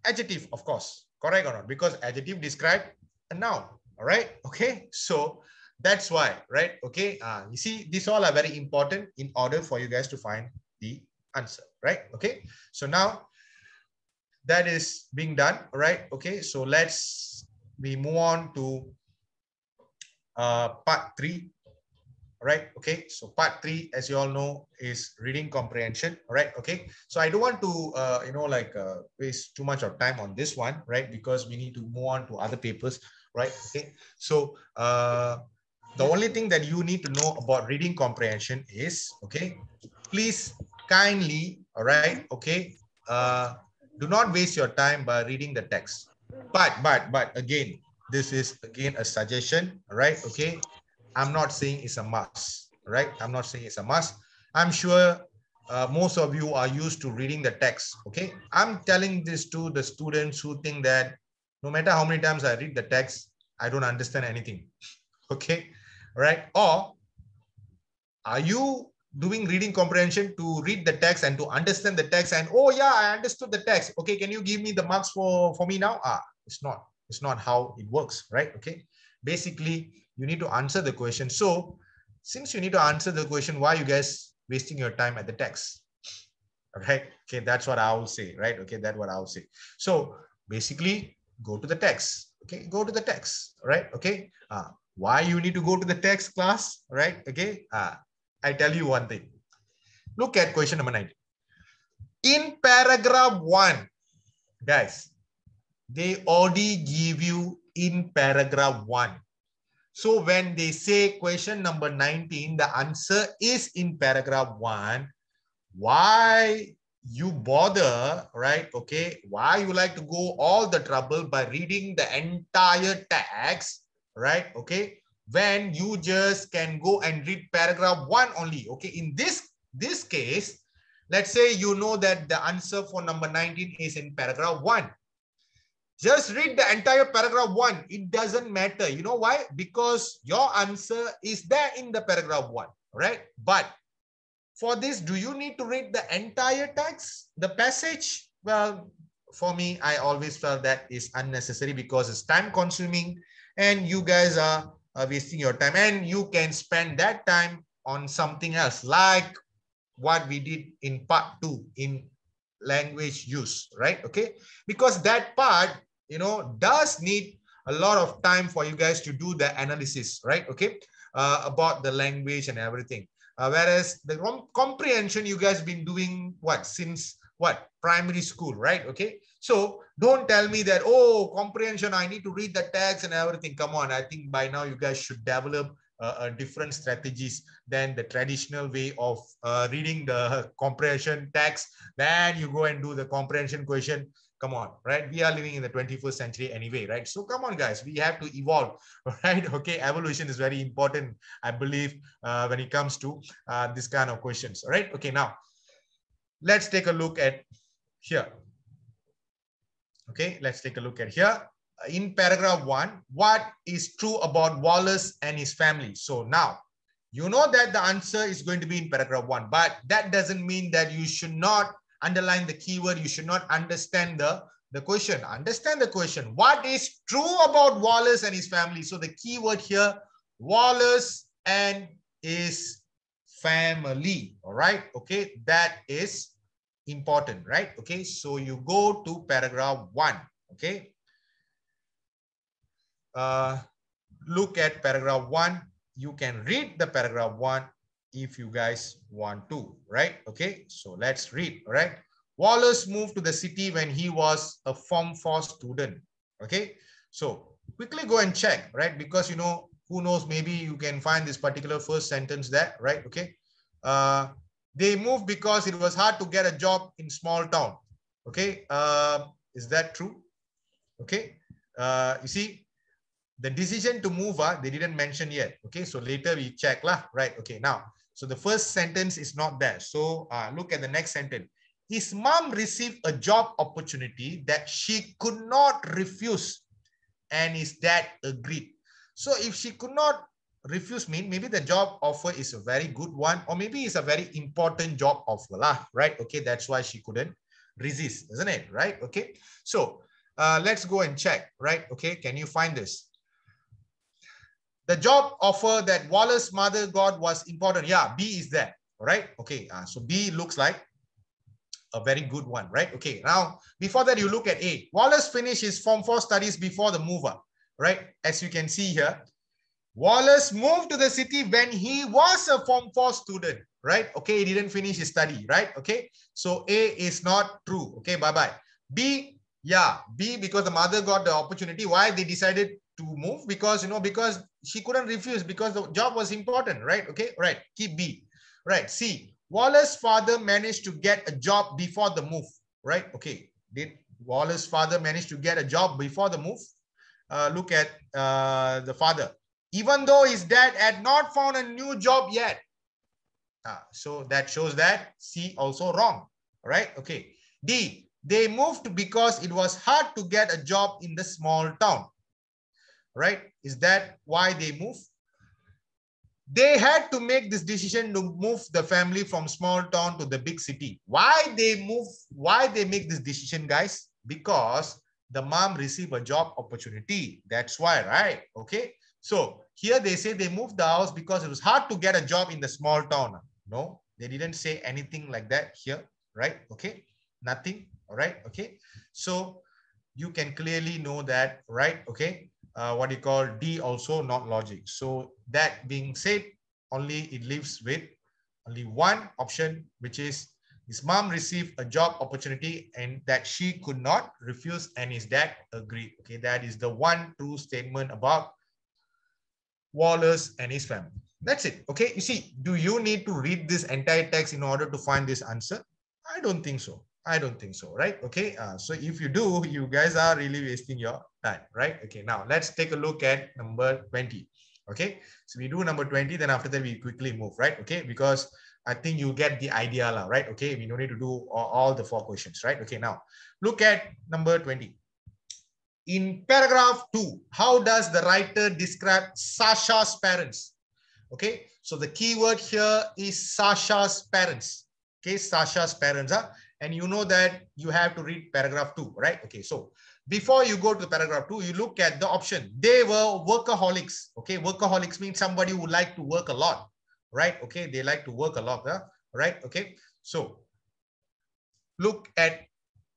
adjective, of course, correct or not? Because adjective describe a noun, all right? Okay, so that's why, right? Okay, you see, these all are very important in order for you guys to find the answer, right? Okay, so now that is being done, right? Okay, so we move on to part 3. Right. Okay. So part 3, as you all know, is reading comprehension. Right. Okay. So I don't want to, waste too much of time on this one, right? Because we need to move on to other papers. Right. Okay. So the only thing that you need to know about reading comprehension is, okay, please kindly, all right, okay, do not waste your time by reading the text. But again, this is again a suggestion, right? Okay. I'm not saying it's a must, right? I'm not saying it's a must. I'm sure most of you are used to reading the text, okay? I'm telling this to the students who think that no matter how many times I read the text, I don't understand anything, okay? Right? Or are you doing reading comprehension to read the text and to understand the text and, oh yeah, I understood the text. Okay, can you give me the marks for me now? It's not how it works, right? Okay. Basically, you need to answer the question. So since you need to answer the question, why are you guys wasting your time at the text? All right. Okay, that's what I will say, right? Okay, that's what I will say. So basically, go to the text. Okay, go to the text, right? Okay. Why you need to go to the text, class, right? Okay. I tell you one thing. Look at question number 19. In paragraph 1, guys, they already give you in paragraph 1. So when they say question number 19, the answer is in paragraph 1. Why you bother, right? Okay. Why you like to go all the trouble by reading the entire text, right? Okay. When you just can go and read paragraph 1 only. Okay. In this case, let's say you know that the answer for number 19 is in paragraph 1. Just read the entire paragraph 1. It doesn't matter. You know why? Because your answer is there in the paragraph 1, right? But for this, do you need to read the entire text, the passage? Well, for me, I always felt that is unnecessary because it's time consuming and you guys are wasting your time, and you can spend that time on something else, like what we did in part 2 in language use, right? Okay, because that part, does need a lot of time for you guys to do the analysis, right? Okay, about the language and everything. Whereas the comprehension, you guys been doing what since what primary school, right? Okay, so don't tell me that, oh, comprehension, I need to read the text and everything. Come on, I think by now you guys should develop different strategies than the traditional way of reading the comprehension text. Then you go and do the comprehension question. Come on, right? We are living in the 21st century anyway, right? So come on, guys, we have to evolve, right? Okay, evolution is very important, I believe, when it comes to this kind of questions, right? Okay, now let's take a look at here. Okay, let's take a look at here. In paragraph 1, what is true about Wallace and his family? So now, you know that the answer is going to be in paragraph 1, but that doesn't mean that you should not underline the keyword. You should not understand the question. Understand the question. What is true about Wallace and his family? So the keyword here, Wallace and his family. All right. Okay. That is important, right? Okay. So you go to paragraph 1. Okay. Look at paragraph 1. You can read the paragraph 1 if you guys want to, right? Okay, so let's read, right? Wallace moved to the city when he was a Form 4 student. Okay, so quickly go and check, right? Because, who knows, maybe you can find this particular first sentence there, right? Okay, they moved because it was hard to get a job in small town. Okay, is that true? Okay, you see, the decision to move, they didn't mention yet. Okay, so later we check lah, right? Okay, now, So the first sentence is not there. So look at the next sentence. His mom received a job opportunity that she could not refuse, and his dad agreed. So if she could not refuse, mean maybe the job offer is a very good one, or maybe it's a very important job offer lah, right? Okay, that's why she couldn't resist, isn't it? Right? Okay, so let's go and check, right? Okay, can you find this? The job offer that Wallace's mother got was important. Yeah, B is there, right? Okay, so B looks like a very good one, right? Okay, now before that, you look at A. Wallace finished his Form 4 studies before the mover, right? As you can see here, Wallace moved to the city when he was a Form 4 student, right? Okay, he didn't finish his study, right? Okay, so A is not true. Okay, bye-bye. B, yeah, B, because the mother got the opportunity. Why they decided to move? Because, because she couldn't refuse, because the job was important, right? Okay, right, keep B. Right, C, Wallace's father managed to get a job before the move, right? Okay, did Wallace's father manage to get a job before the move? Look at the father. Even though his dad had not found a new job yet. So that shows that C also wrong, right? Okay. D, they moved because it was hard to get a job in the small town, right? Is that why they moved? They had to make this decision to move the family from small town to the big city. Why they move? Why they make this decision, guys? Because the mom received a job opportunity. That's why, right? Okay. So here they say they moved the house because it was hard to get a job in the small town. No, they didn't say anything like that here, right? Okay. Nothing. All right. Okay. So you can clearly know that, right? Okay. What you call D also not logic. So that being said, only it leaves with only one option, which is his mom received a job opportunity and that she could not refuse, and his dad agreed. Okay, that is the one true statement about Wallace and his family. That's it. Okay, you see, do you need to read this entire text in order to find this answer? I don't think so. I don't think so, right? Okay, so if you do, you guys are really wasting your time, right? Okay, now let's take a look at number 20. Okay, so we do number 20, then after that we quickly move, right? Okay, because I think you get the idea, right? Okay, we don't need to do all the 4 questions, right? Okay, now look at number 20. In paragraph 2, how does the writer describe Sasha's parents? Okay, so the keyword here is Sasha's parents. Okay, Sasha's parents. And you know that you have to read paragraph 2, right? Okay, so before you go to paragraph 2, you look at the option. They were workaholics. Okay, workaholics means somebody who like to work a lot, right? Okay, they like to work a lot, right? Okay, so look at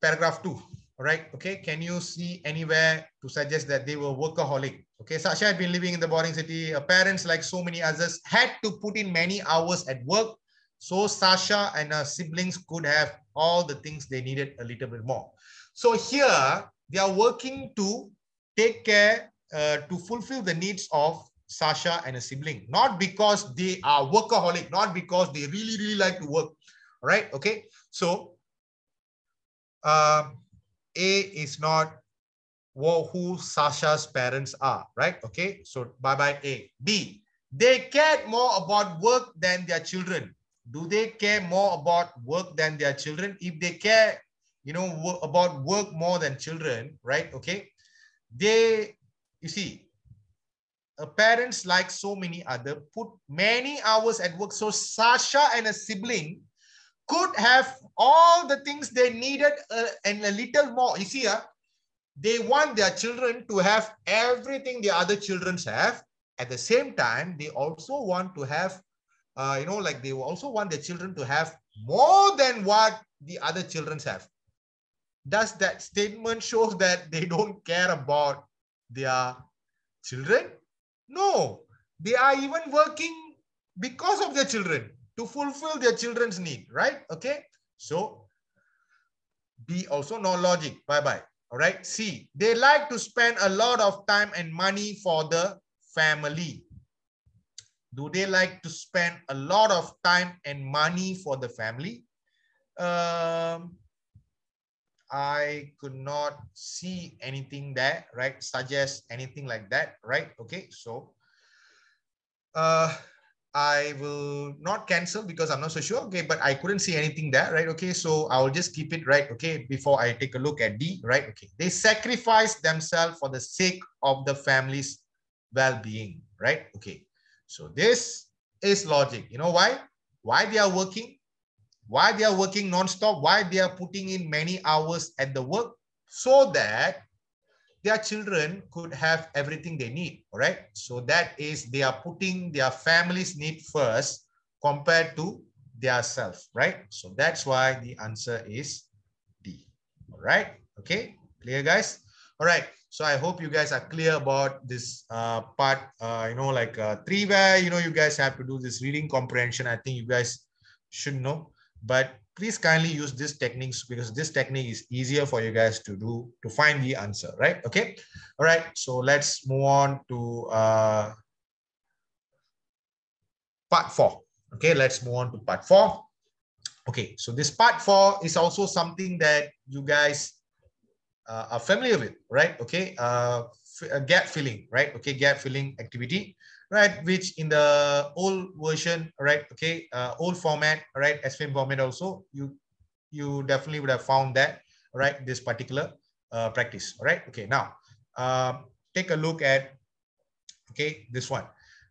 paragraph 2. Right? Okay, can you see anywhere to suggest that they were workaholic? Okay, Sasha had been living in the boring city. Her parents, like so many others, had to put in many hours at work. So Sasha and her siblings could have all the things they needed a little bit more. So here, they are working to take care, to fulfill the needs of Sasha and a sibling. Not because they are workaholic, not because they really, really like to work. Right? Okay, so A is not who Sasha's parents are, right? Okay, so bye-bye A. B, they cared more about work than their children. Do they care more about work than their children? If they care, about work more than children, right? Okay, you see, parents, like so many other, put many hours at work. So Sasha and a sibling could have all the things they needed and a little more. You see, they want their children to have everything the other children have. At the same time, they also want to have, they also want their children to have more than what the other children have. Does that statement show that they don't care about their children? No, they are even working because of their children, to fulfill their children's need, right? Okay, so B also no logic. Bye-bye. All right. C, they like to spend a lot of time and money for the family. Do they like to spend a lot of time and money for the family? I could not see anything there, right? Suggest anything like that, right? Okay, so I will not cancel because I'm not so sure. Okay, but I couldn't see anything there, right? Okay, so I will just keep it, right? Okay, before I take a look at D, right? Okay, they sacrifice themselves for the sake of the family's well-being, right? Okay, so this is logic. You know why? Why they are working? Why they are working non-stop? Why they are putting in many hours at the work? So that their children could have everything they need, all right? So that is, they are putting their family's need first compared to their self, right? So that's why the answer is D, all right? Okay, clear, guys? All right, so I hope you guys are clear about this part, like 3, where, you guys have to do this reading comprehension. I think you guys should know, but please kindly use this techniques, because this technique is easier for you guys to do, to find the answer, right? Okay, all right, so let's move on to part 4. Okay, let's move on to part 4. Okay, so this part 4 is also something that you guys are familiar with, right? Okay, gap filling, right? Okay, gap filling activity, right? Which in the old version, right? Okay, old format, right? SPM format also, you definitely would have found that, right? This particular practice, right? Okay, now take a look at, okay, this one.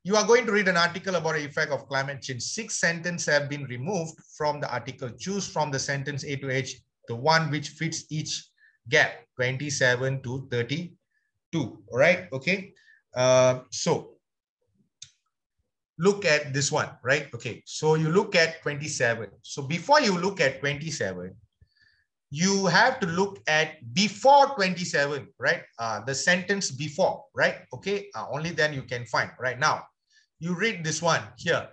You are going to read an article about the effect of climate change. 6 sentences have been removed from the article. Choose from the sentence A to H the one which fits each gap, 27 to 32. All right, okay. So look at this one, right? Okay, so you look at 27. So before you look at 27, you have to look at before 27, right? The sentence before, right? Okay, only then you can find. Right now, you read this one here.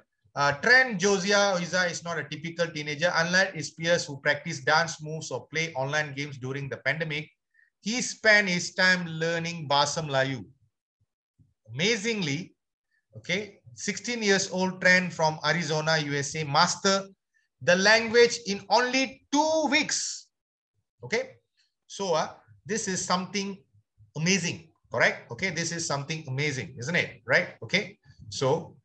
Trent Josiah Oiza is not a typical teenager. Unlike his peers who practice dance moves or play online games during the pandemic, he spent his time learning Bahasa Melayu. Amazingly, okay, 16 years old Trent from Arizona, USA, mastered the language in only 2 weeks. Okay, so this is something amazing, correct? Okay, this is something amazing, isn't it? Right? Okay, so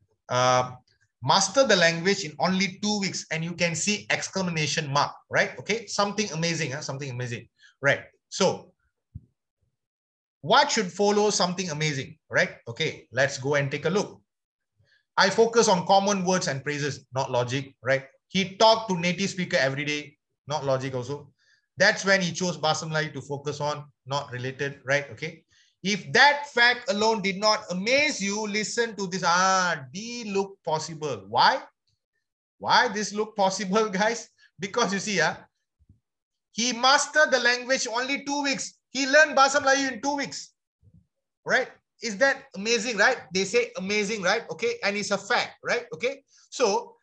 master the language in only 2 weeks, and you can see exclamation mark, right? Okay, something amazing, something amazing, right? So what should follow something amazing, right? Okay, let's go and take a look. I focus on common words and phrases, not logic, right? He talked to native speaker every day, not logic also. That's when he chose Bahasa Melayu to focus on, not related, right? Okay. If that fact alone did not amaze you, listen to this. D look possible. Why? Why this look possible, guys? Because you see, he mastered the language only 2 weeks. He learned Bahasa Melayu in 2 weeks, right? Is that amazing, right? They say amazing, right? Okay, and it's a fact, right? Okay, so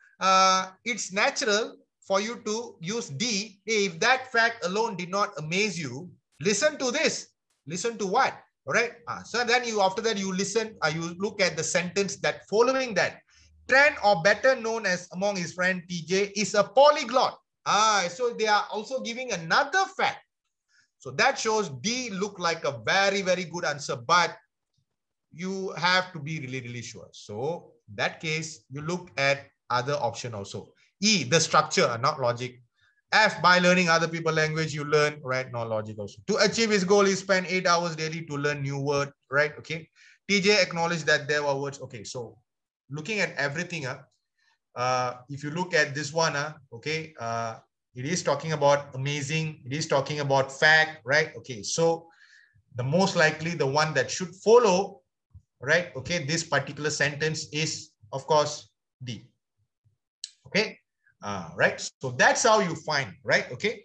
it's natural for you to use D. If that fact alone did not amaze you, listen to this. Listen to what? All right. So then you, after that, you listen, you look at the sentence that following that. Trent, or better known as among his friend TJ, is a polyglot. So they are also giving another fact. So that shows D look like a very, very good answer, but you have to be really, really sure. So in that case, you look at other option also. E, the structure, not logic. F, by learning other people's language, you learn, right? Not logic also. To achieve his goal, he spent 8 hours daily to learn new word, right? Okay. TJ acknowledged that there were words. Okay, so looking at everything, if you look at this one, okay, it is talking about amazing. It is talking about fact, right? Okay, so the most likely the one that should follow, right? Okay, this particular sentence is, of course, D. Okay, right? So that's how you find, right? Okay,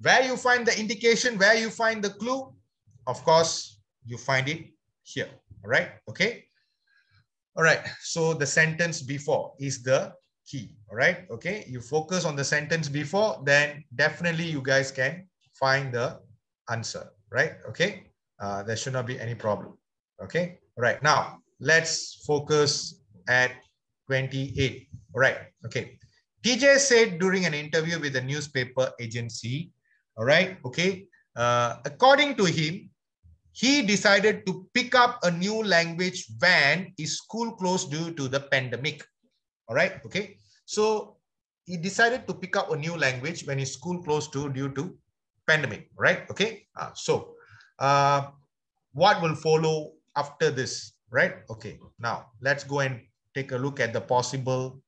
where you find the indication, where you find the clue, of course, you find it here, right? Okay. All right, so the sentence before is the key, all right? Okay, you focus on the sentence before, then definitely you guys can find the answer, right? Okay, there should not be any problem. Okay, all right, now let's focus at 28. All right, okay. TJ said during an interview with a newspaper agency, all right, okay, according to him, he decided to pick up a new language when his school closed due to the pandemic. All right. Okay. So he decided to pick up a new language when his school closed due to pandemic. Right. Okay. What will follow after this? Right. Okay. Now let's go and take a look at the possible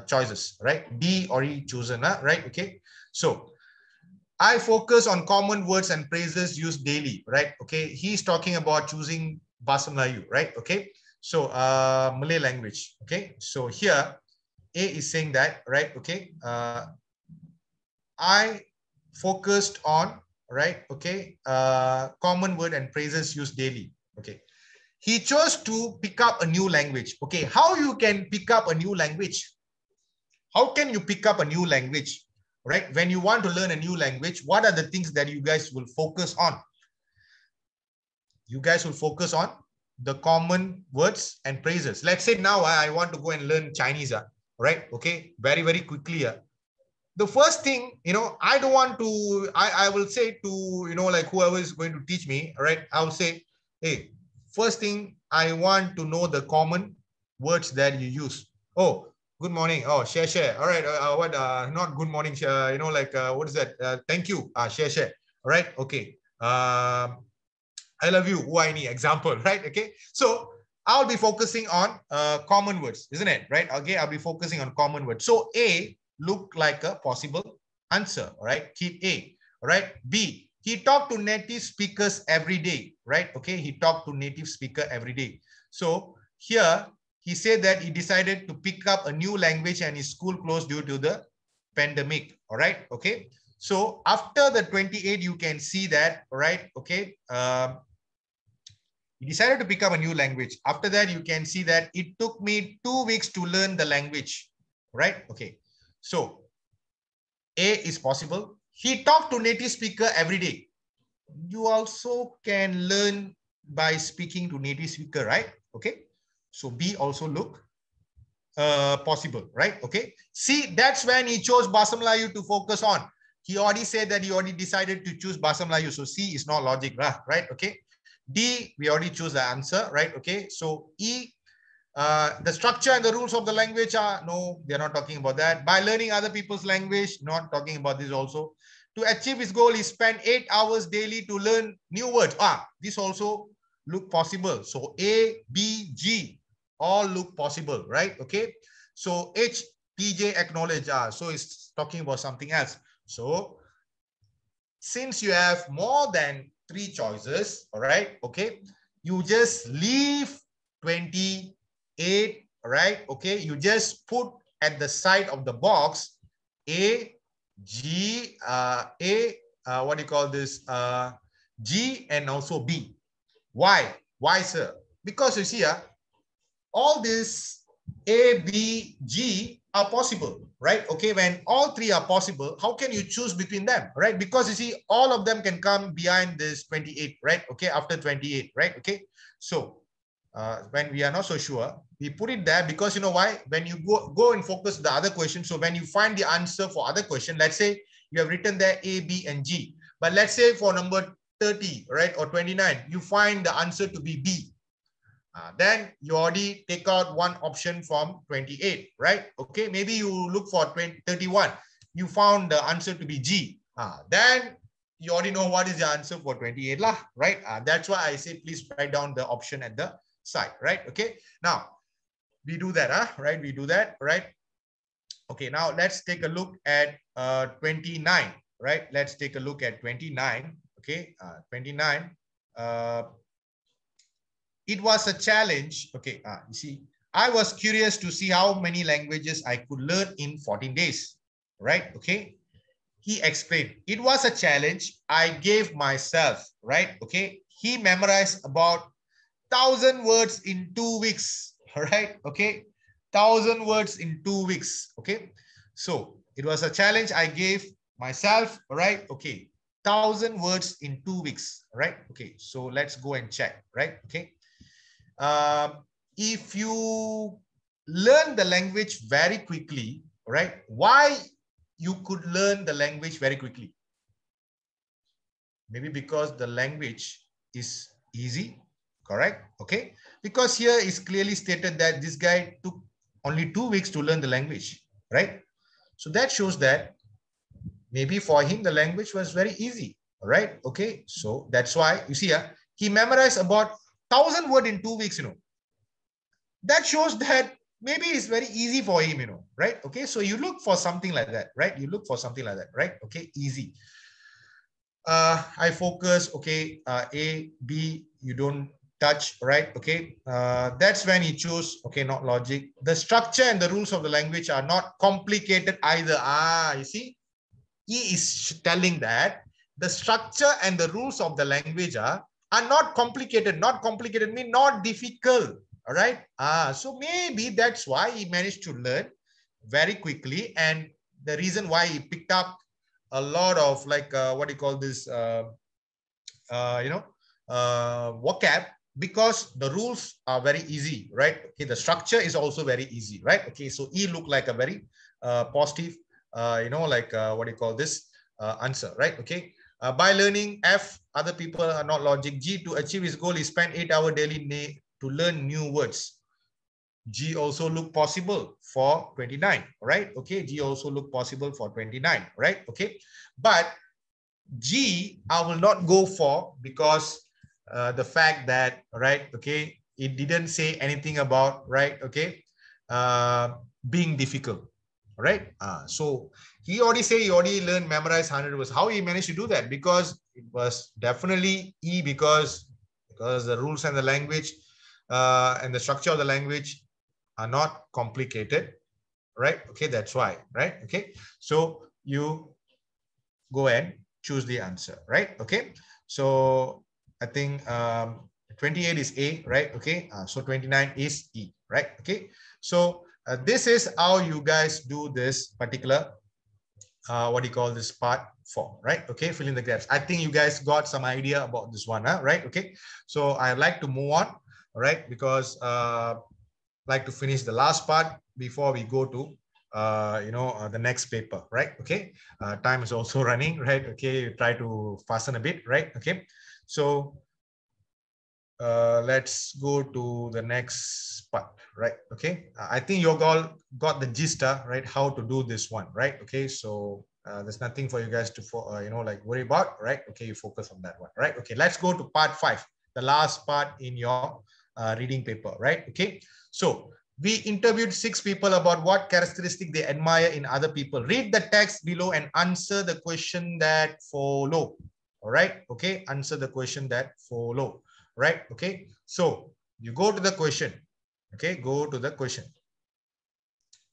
choices. Right. D already chosen. Right. Okay. So I focus on common words and phrases used daily, right? Okay, he's talking about choosing Bahasa Melayu, right? Okay, so Malay language, okay? So here, A is saying that, right? Okay, I focused on, right? Okay, common word and phrases used daily, okay? He chose to pick up a new language, okay? How you can pick up a new language? How can you pick up a new language? Right? When you want to learn a new language, what are the things that you guys will focus on? You guys will focus on the common words and phrases. Let's say now I want to go and learn Chinese, right? Okay, very, very quickly. The first thing, I don't want to, I will say to, like whoever is going to teach me, right? I'll say, hey, first thing, I want to know the common words that you use. Oh, good morning. Oh, share. All right. Not good morning. What is that? Thank you. Share. All right. Okay. I love you. Who I need. Example. Right. Okay. So I'll be focusing on common words, isn't it? Right. Okay. I'll be focusing on common words. So A look like a possible answer. All right. Keep A. All right. B. He talked to native speakers every day. Right. Okay. He talked to native speaker every day. So here, he said that he decided to pick up a new language and his school closed due to the pandemic. All right. Okay. So after the 28, you can see that, all right. Okay. He decided to pick up a new language. After that, you can see that it took me 2 weeks to learn the language. Right. Okay. So A is possible. He talked to native speaker every day. You also can learn by speaking to native speaker, right? Okay. So B also look possible, right? Okay. See, that's when he chose Bahasa Melayu to focus on. He already said that he already decided to choose Bahasa Melayu. So C is not logic, right? Okay. D, we already choose the answer, right? Okay. So E, the structure and the rules of the language are, no, they're not talking about that. By learning other people's language, not talking about this also. To achieve his goal, he spent 8 hours daily to learn new words. This also look possible. So A, B, G, all look possible, right? Okay. So H, TJ acknowledge. So it's talking about something else. So since you have more than 3 choices, all right, okay, you just leave 28, right? Okay, you just put at the side of the box A, G, what do you call this? G and also B. Why? Why, sir? Because you see, all this A, B, G are possible, right? Okay, when all 3 are possible, how can you choose between them, right? Because you see, all of them can come behind this 28, right? Okay, after 28, right? Okay, so when we are not so sure, we put it there because you know why? When you go and focus the other question, so when you find the answer for other question, let's say you have written there A, B, and G, but let's say for number 30, right, or 29, you find the answer to be B. Then you already take out one option from 28, right? Okay, maybe you look for 31. You found the answer to be G. Then you already know what is the answer for 28, lah, right? That's why I say please write down the option at the side, right? Okay, now we do that, right? We do that, right? Okay, now let's take a look at 29, right? Let's take a look at 29, okay? 29. It was a challenge. Okay, you see, I was curious to see how many languages I could learn in 14 days, right? Okay, he explained. It was a challenge I gave myself, right? Okay, he memorized about 1,000 words in 2 weeks, right? Okay, 1,000 words in 2 weeks, okay? So it was a challenge I gave myself, right? Okay, 1,000 words in 2 weeks, right? Okay, so let's go and check, right? Okay. If you learn the language very quickly, right? Why you could learn the language very quickly? Maybe because the language is easy, correct? Okay. Because here is clearly stated that this guy took only 2 weeks to learn the language, right? So that shows that maybe for him, the language was very easy, right? Okay, so that's why you see, he memorized about 1,000 words in 2 weeks, that shows that maybe it's very easy for him, right? Okay, so you look for something like that, right? You look for something like that, right? Okay, easy. I focus, okay, A, B, you don't touch, right? Okay, that's when he chose, okay, not logic. The structure and the rules of the language are not complicated either. You see, he is telling that the structure and the rules of the language are not complicated. Not complicated means not difficult. All right. So maybe that's why he managed to learn very quickly. And the reason why he picked up a lot of like what do you call this, vocab, because the rules are very easy, right? Okay, the structure is also very easy, right? Okay, so E look like a very positive, what do you call this, answer, right? Okay, by learning. F, other people are not logic. G, to achieve his goal, he spent 8 hours daily to learn new words. G also look possible for 29, right? Okay, G also look possible for 29, right? Okay, but G, I will not go for, because the fact that, right, okay, it didn't say anything about, right, okay, being difficult, right? So he already learned, memorized 100 words. How he managed to do that? Because it was definitely E, because the rules and the language and the structure of the language are not complicated, right? Okay, that's why, right? Okay, so you go and choose the answer, right? Okay, so I think 28 is A, right? Okay, so 29 is E, right? Okay, so this is how you guys do this particular what do you call this part 4, right? Okay, fill in the gaps. I think you guys got some idea about this one, right? Okay, so I'd like to move on, right? Because like to finish the last part before we go to the next paper, right? Okay, time is also running, right? Okay, try to fasten a bit, right? Okay, so let's go to the next part, right? Okay, I think you all got the gist, right? How to do this one, right? Okay, so there's nothing for you guys to worry about, right? Okay, you focus on that one, right? Okay, let's go to part 5, the last part in your reading paper, right? Okay, so we interviewed 6 people about what characteristic they admire in other people. Read the text below and answer the question that follow. All right, okay, answer the question that follow, right? Okay, so you go to the question. Okay, go to the question.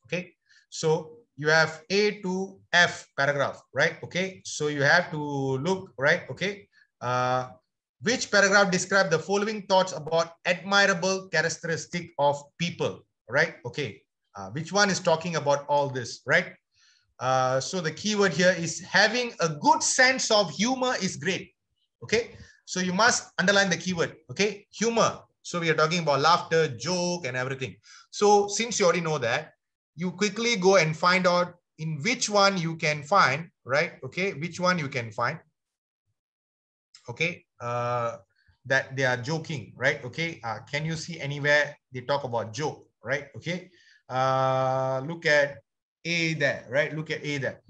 Okay, so you have A to F paragraph, right? Okay, so you have to look, right? Okay, which paragraph describe the following thoughts about admirable characteristic of people, right? Okay, which one is talking about all this, right? So the keyword here is having a good sense of humor is great. Okay, so you must underline the keyword. Okay, humor. So we are talking about laughter, joke, and everything. So since you already know that, you quickly go and find out in which one you can find, right? Okay, which one you can find. Okay, that they are joking, right? Okay, can you see anywhere they talk about joke, right? Okay, look at A there, right? Look at A there.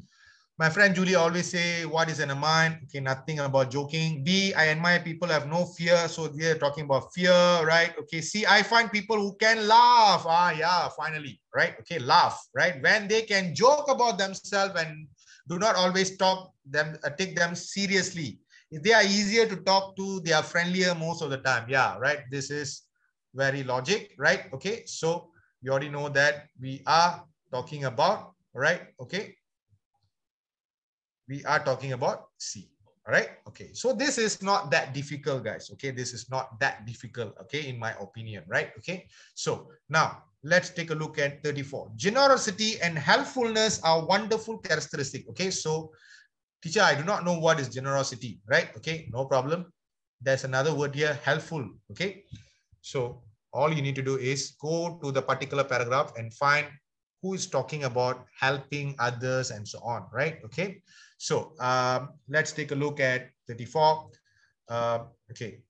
My friend Julie always say, what is in a mind? Okay, nothing about joking. B, I admire people who have no fear. So they're talking about fear, right? Okay, C, I find people who can laugh. Yeah, finally, right? Okay, laugh, right? When they can joke about themselves and do not always take them seriously. If they are easier to talk to, they are friendlier most of the time. Yeah, right? This is very logic, right? Okay, so you already know that we are talking about, right? Okay, we are talking about C. All right. Okay. So this is not that difficult, guys. Okay. This is not that difficult. Okay. In my opinion. Right. Okay. So now let's take a look at 34. Generosity and helpfulness are wonderful characteristics. Okay. So teacher, I do not know what is generosity. Right. Okay. No problem. There's another word here, helpful. Okay. So all you need to do is go to the particular paragraph and find who is talking about helping others and so on, right? Okay, so let's take a look at 34. Okay,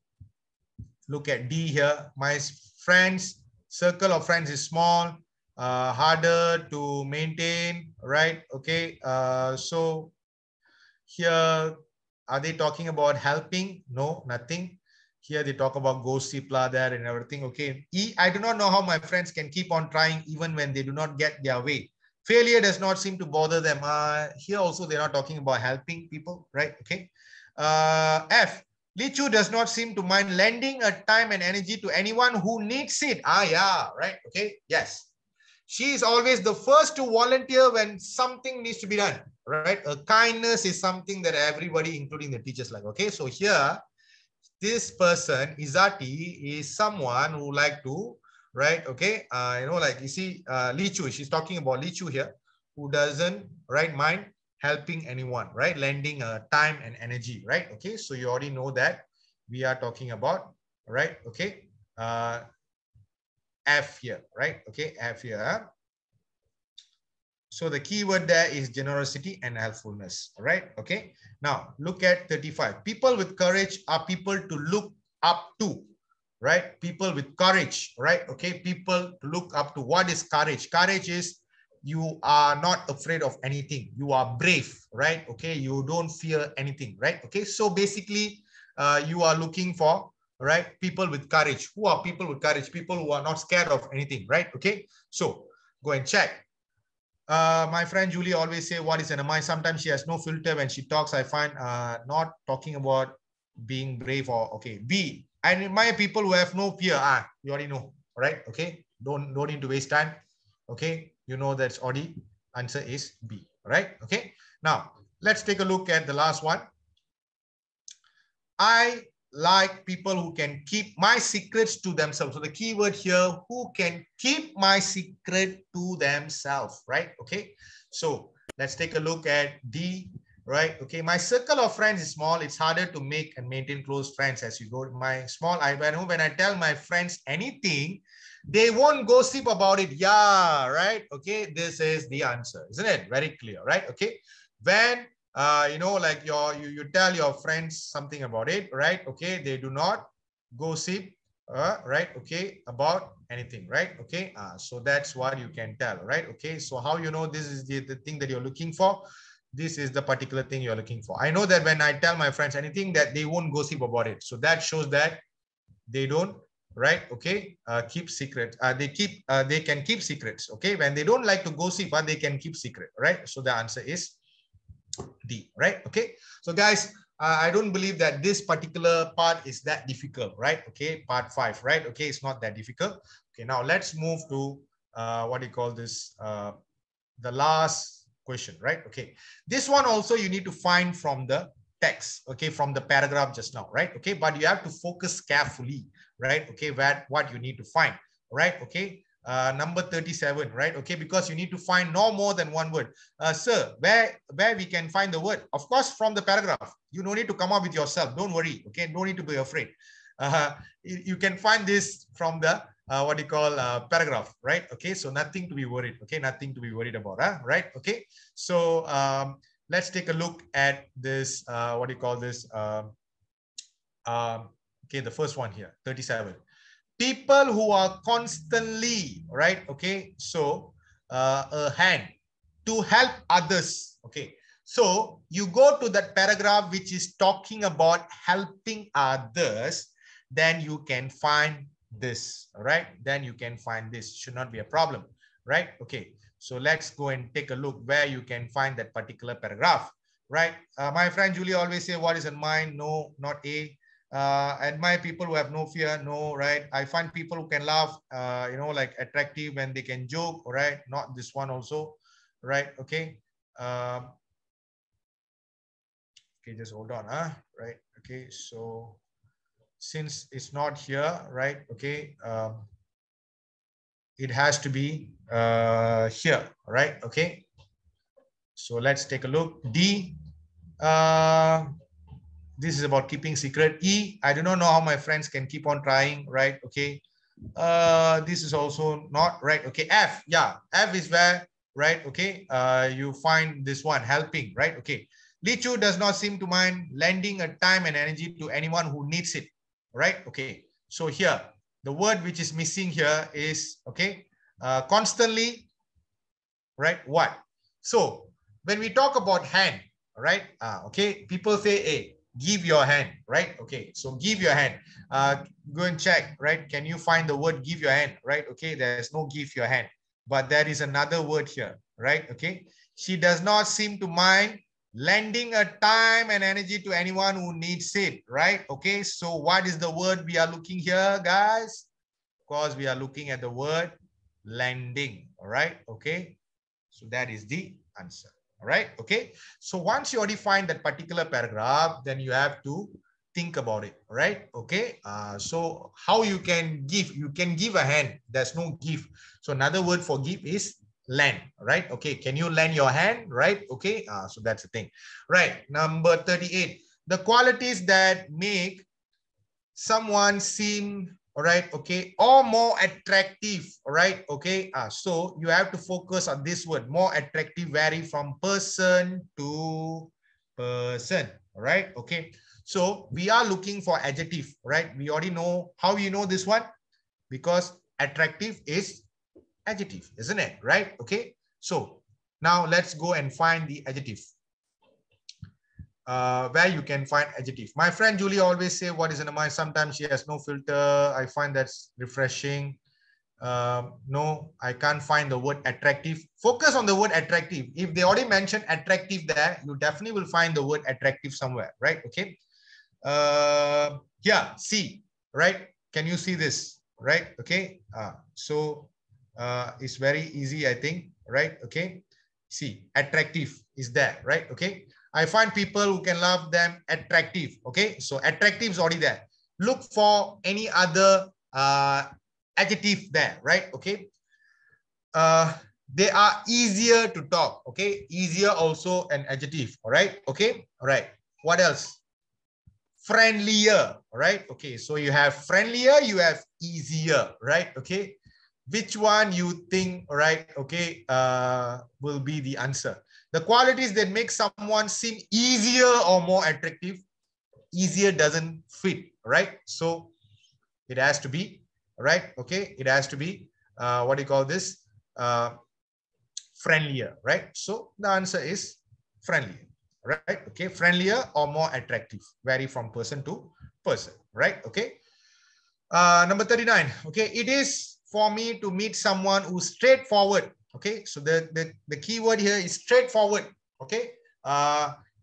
look at D here. My friends, circle of friends is small. harder to maintain, right? Okay. So here, are they talking about helping? No, nothing. Here they talk about gossip, there and everything. Okay. E, I do not know how my friends can keep on trying even when they do not get their way. Failure does not seem to bother them. Here also they're not talking about helping people, right? Okay. F, Lichu does not seem to mind lending a time and energy to anyone who needs it. Yeah, right. Okay. Yes. She is always the first to volunteer when something needs to be done, right? A kindness is something that everybody, including the teachers, like. Okay, so here, this person, Izati, is someone who like to, right? Okay, like you see, Lichu, she's talking about Lichu here, who doesn't, right, mind helping anyone, right? Lending time and energy, right? Okay, so you already know that we are talking about, right? Okay, F here, right? Okay, F here. So the keyword there is generosity and helpfulness, right? Okay. Now look at 35. People with courage are people to look up to, right? People with courage, right? Okay. People to look up to. What is courage? Courage is you are not afraid of anything. You are brave, right? Okay. You don't fear anything, right? Okay. So basically, you are looking for, right, people with courage. Who are people with courage? People who are not scared of anything, right? Okay. So go and check. My friend Julie always say, what is an MI? Sometimes she has no filter when she talks. I find not talking about being brave or okay. B, and in my people who have no fear. You already know, right? Okay. Don't need to waste time. Okay. You know that's already answer is B, right? Okay. Now let's take a look at the last one. I like people who can keep my secrets to themselves. So the keyword here, who can keep my secret to themselves, right? Okay. So let's take a look at D, right? Okay. My circle of friends is small. It's harder to make and maintain close friends as you go. My small, I know when I tell my friends anything, they won't gossip about it. Yeah, right. Okay. This is the answer, isn't it? Very clear, right? Okay. When like you tell your friends something about it, right? Okay, they do not gossip, right? Okay, about anything, right? Okay, so that's what you can tell, right? Okay, so how you know this is the thing that you're looking for? This is the particular thing you're looking for. I know that when I tell my friends anything, that they won't gossip about it. So that shows that they don't, right? Okay, keep secret. They can keep secrets. Okay, when they don't like to gossip, they can keep secret, right? So the answer is D, right? Okay. So guys, I don't believe that this particular part is that difficult, right? Okay. Part 5, right? Okay. It's not that difficult. Okay. Now let's move to what do you call this? The last question, right? Okay. This one also you need to find from the text, okay, from the paragraph just now, right? Okay. But you have to focus carefully, right? Okay. What you need to find, right? Okay. Number 37, right? Okay, because you need to find no more than one word. Sir, where we can find the word? Of course, from the paragraph. You don't need to come up with yourself. Don't worry. Okay, don't need to be afraid. You can find this from the what do you call paragraph, right? Okay, so nothing to be worried. Okay, nothing to be worried about, right? Okay, so let's take a look at this. What do you call this? Okay, the first one here, 37. People who are constantly, right? Okay, so a hand to help others. Okay, so you go to that paragraph which is talking about helping others, then you can find this, right? Then you can find this. Should not be a problem, right? Okay, so let's go and take a look where you can find that particular paragraph, right? My friend Julie always say, what is in mind? No, not A. Admire people who have no fear. No, right? I find people who can laugh, like attractive when they can joke, right? Not this one also, right? Okay. Okay, just hold on, right? Okay, so since it's not here, right? Okay, it has to be here, right? Okay, so let's take a look. D, this is about keeping secret. E, I do not know how my friends can keep on trying, right? Okay, this is also not right. Okay, F, yeah, F is where, right? Okay, you find this one, helping, right? Okay, Lichu does not seem to mind lending a time and energy to anyone who needs it, right? Okay, so here the word which is missing here is, okay, Constantly, right? What? So when we talk about hand, right? Okay, people say, hey, give your hand, right? Okay, so give your hand. Go and check, right? Can you find the word give your hand, right? Okay, there's no give your hand, but there is another word here, right? Okay, she does not seem to mind lending a time and energy to anyone who needs it, right? Okay, so what is the word we are looking here, guys? Of course, we are looking at the word lending, all right? Okay, so that is the answer. All right. Okay. So once you already find that particular paragraph, then you have to think about it. All right. Okay. So how you can give? You can give a hand. There's no give. So another word for give is lend. Right. Okay. Can you lend your hand? Right. Okay. So that's the thing. Right. Number 38. The qualities that make someone seem, all right, okay, or more attractive, all right, okay. So you have to focus on this word, more attractive, vary from person to person, all right, okay. So we are looking for adjective, right? We already know how you know this one, because attractive is adjective, isn't it? Right? Okay. So now let's go and find the adjective. Where you can find adjective. My friend Julie always say what is in her mind. Sometimes she has no filter. I find that's refreshing. No, I can't find the word attractive. Focus on the word attractive. If they already mentioned attractive there, you definitely will find the word attractive somewhere, right? Okay. Yeah, see, right? Can you see this, right? Okay. So it's very easy, I think, right? Okay. See, attractive is there, right? Okay. I find people who can love them attractive. Okay, so attractive is already there. Look for any other adjective there, right? Okay. They are easier to talk. Okay, easier also an adjective. All right. Okay. All right. What else? Friendlier. All right. Okay. So you have friendlier, you have easier. Right. Okay. Which one you think, right? Okay, will be the answer. The qualities that make someone seem easier or more attractive. Easier doesn't fit, right? So it has to be, right? Okay, it has to be, what do you call this? Friendlier, right? So the answer is friendlier, right? Okay, friendlier or more attractive, vary from person to person, right? Okay. Number 39. Okay, it is for me to meet someone who's straightforward. Okay, so the key word here is straightforward. Okay,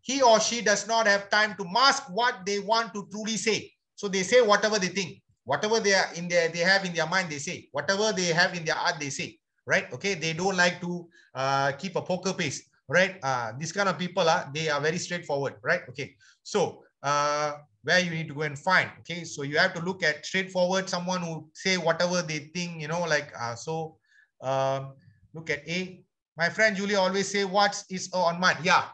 he or she does not have time to mask what they want to truly say. So they say whatever they think, whatever they are in their, they have in their mind, they say whatever they have in their heart, they say, right? Okay, they don't like to keep a poker face, right? These kind of people are, they are very straightforward, right? Okay, so where you need to go and find. Okay, so you have to look at straightforward, someone who say whatever they think, you know, like look at A. My friend Julia always say what is on mind. Yeah,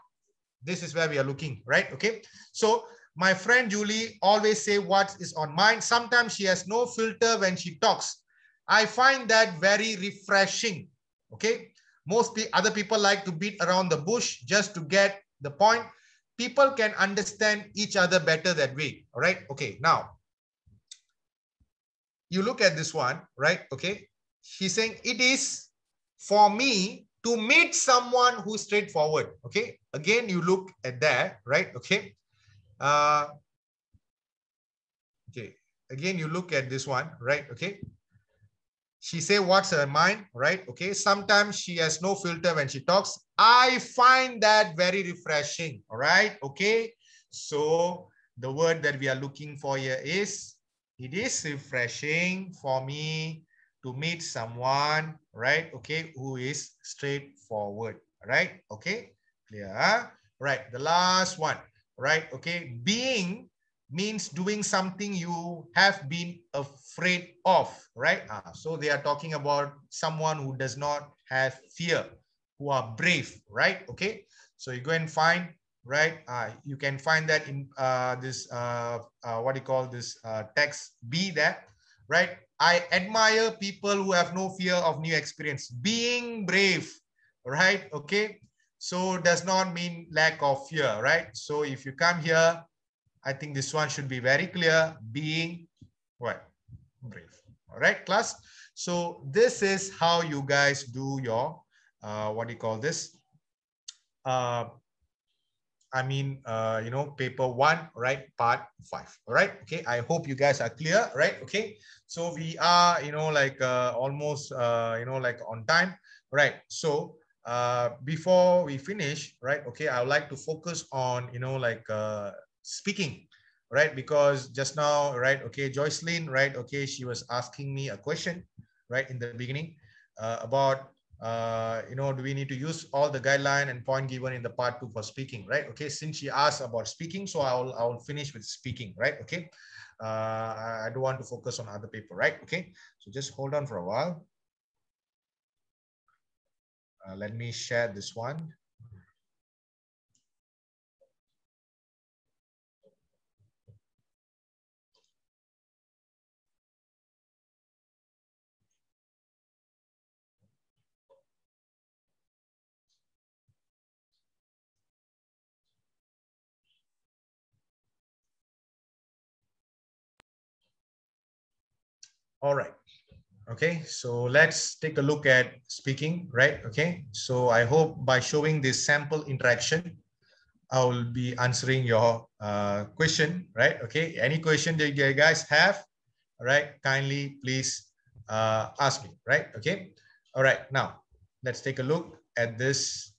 this is where we are looking, right? Okay, so my friend Julie always say what is on mind. Sometimes she has no filter when she talks. I find that very refreshing. Okay, most other people like to beat around the bush just to get the point. People can understand each other better that way. All right. Okay. Now, you look at this one, right? Okay. She's saying it is for me to meet someone who's straightforward. Okay. Again, you look at that, right? Okay. Okay. Again, you look at this one, right? Okay. She say what's her mind, right? Okay. Sometimes she has no filter when she talks. I find that very refreshing. All right. Okay. So the word that we are looking for here is, it is refreshing for me to meet someone, right? Okay. Who is straightforward, right? Okay. Clear. Right. The last one, right? Okay. Being means doing something you have been afraid of, right? So they are talking about someone who does not have fear, who are brave, right? Okay, so you go and find, right? You can find that in this, what do you call this, text B there, right? I admire people who have no fear of new experience. Being brave, right? Okay, so does not mean lack of fear, right? So if you come here, I think this one should be very clear. Being what? Brave. All right, class. So this is how you guys do your, what do you call this? Paper 1, right? Part 5. All right. Okay. I hope you guys are clear, right? Okay. So we are, almost, on time, right? So before we finish, right? Okay. I would like to focus on, speaking, right? Because just now, right? Okay. Joycelyn, right? Okay. She was asking me a question, right? In the beginning, about do we need to use all the guideline and point given in the part 2 for speaking, right? Okay, since she asked about speaking, so I'll finish with speaking, right? Okay, I don't want to focus on other paper, right? Okay, so just hold on for a while. Let me share this one. All right. Okay, so let's take a look at speaking, right? Okay, so I hope by showing this sample interaction, I will be answering your question, right? Okay, any question that you guys have, all right, kindly please ask me, right? Okay, all right, now let's take a look at this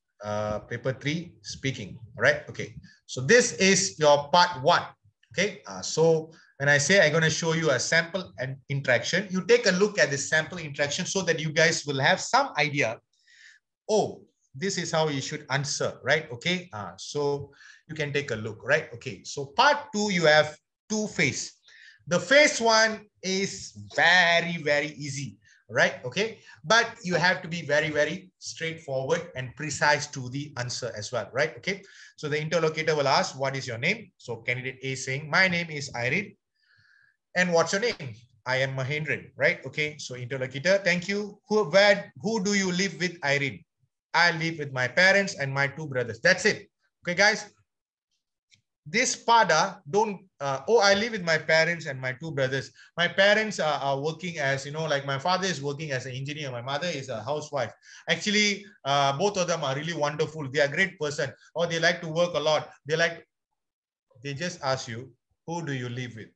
paper 3, speaking, all right? Okay, so this is your part 1, okay? So when I say I'm going to show you a sample and interaction, you take a look at this sample interaction so that you guys will have some idea. Oh, this is how you should answer, right? Okay, so you can take a look, right? Okay, so part 2, you have 2 phase. The phase 1 is very, very easy, right? Okay, but you have to be very, very straightforward and precise to the answer as well, right? Okay, so the interlocutor will ask, what is your name? So candidate A saying, my name is Irene. And what's your name? I am Mahendran, right? Okay, so interlocutor, thank you. Who do you live with, Irene? I live with my parents and my 2 brothers. That's it. Okay, guys. This pada don't. I live with my parents and my 2 brothers. My parents are working as, like my father is working as an engineer. My mother is a housewife. Actually, both of them are really wonderful. They are a great person, or they like to work a lot. They just ask you, who do you live with?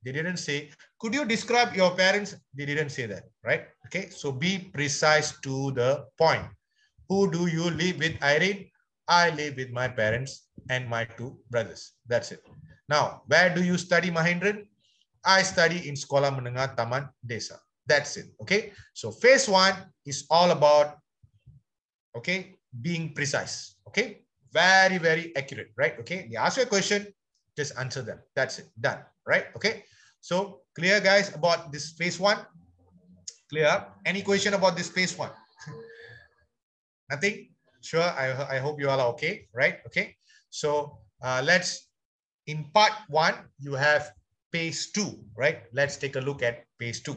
They didn't say, could you describe your parents? They didn't say that, right? Okay, so be precise to the point. Who do you live with, Irene? I live with my parents and my 2 brothers. That's it. Now, where do you study, Mahendran? I study in Sekolah Menengah Taman Desa. That's it. Okay. So phase 1 is all about, okay, being precise. Okay. Very, very accurate, right? Okay. They ask you a question, just answer them. That's it. Done. Right? Okay. So clear, guys, about this phase 1? Clear? Any question about this phase 1? Nothing? Sure. I hope you all are okay, right? Okay. So in part 1, you have phase 2, right? Let's take a look at phase 2.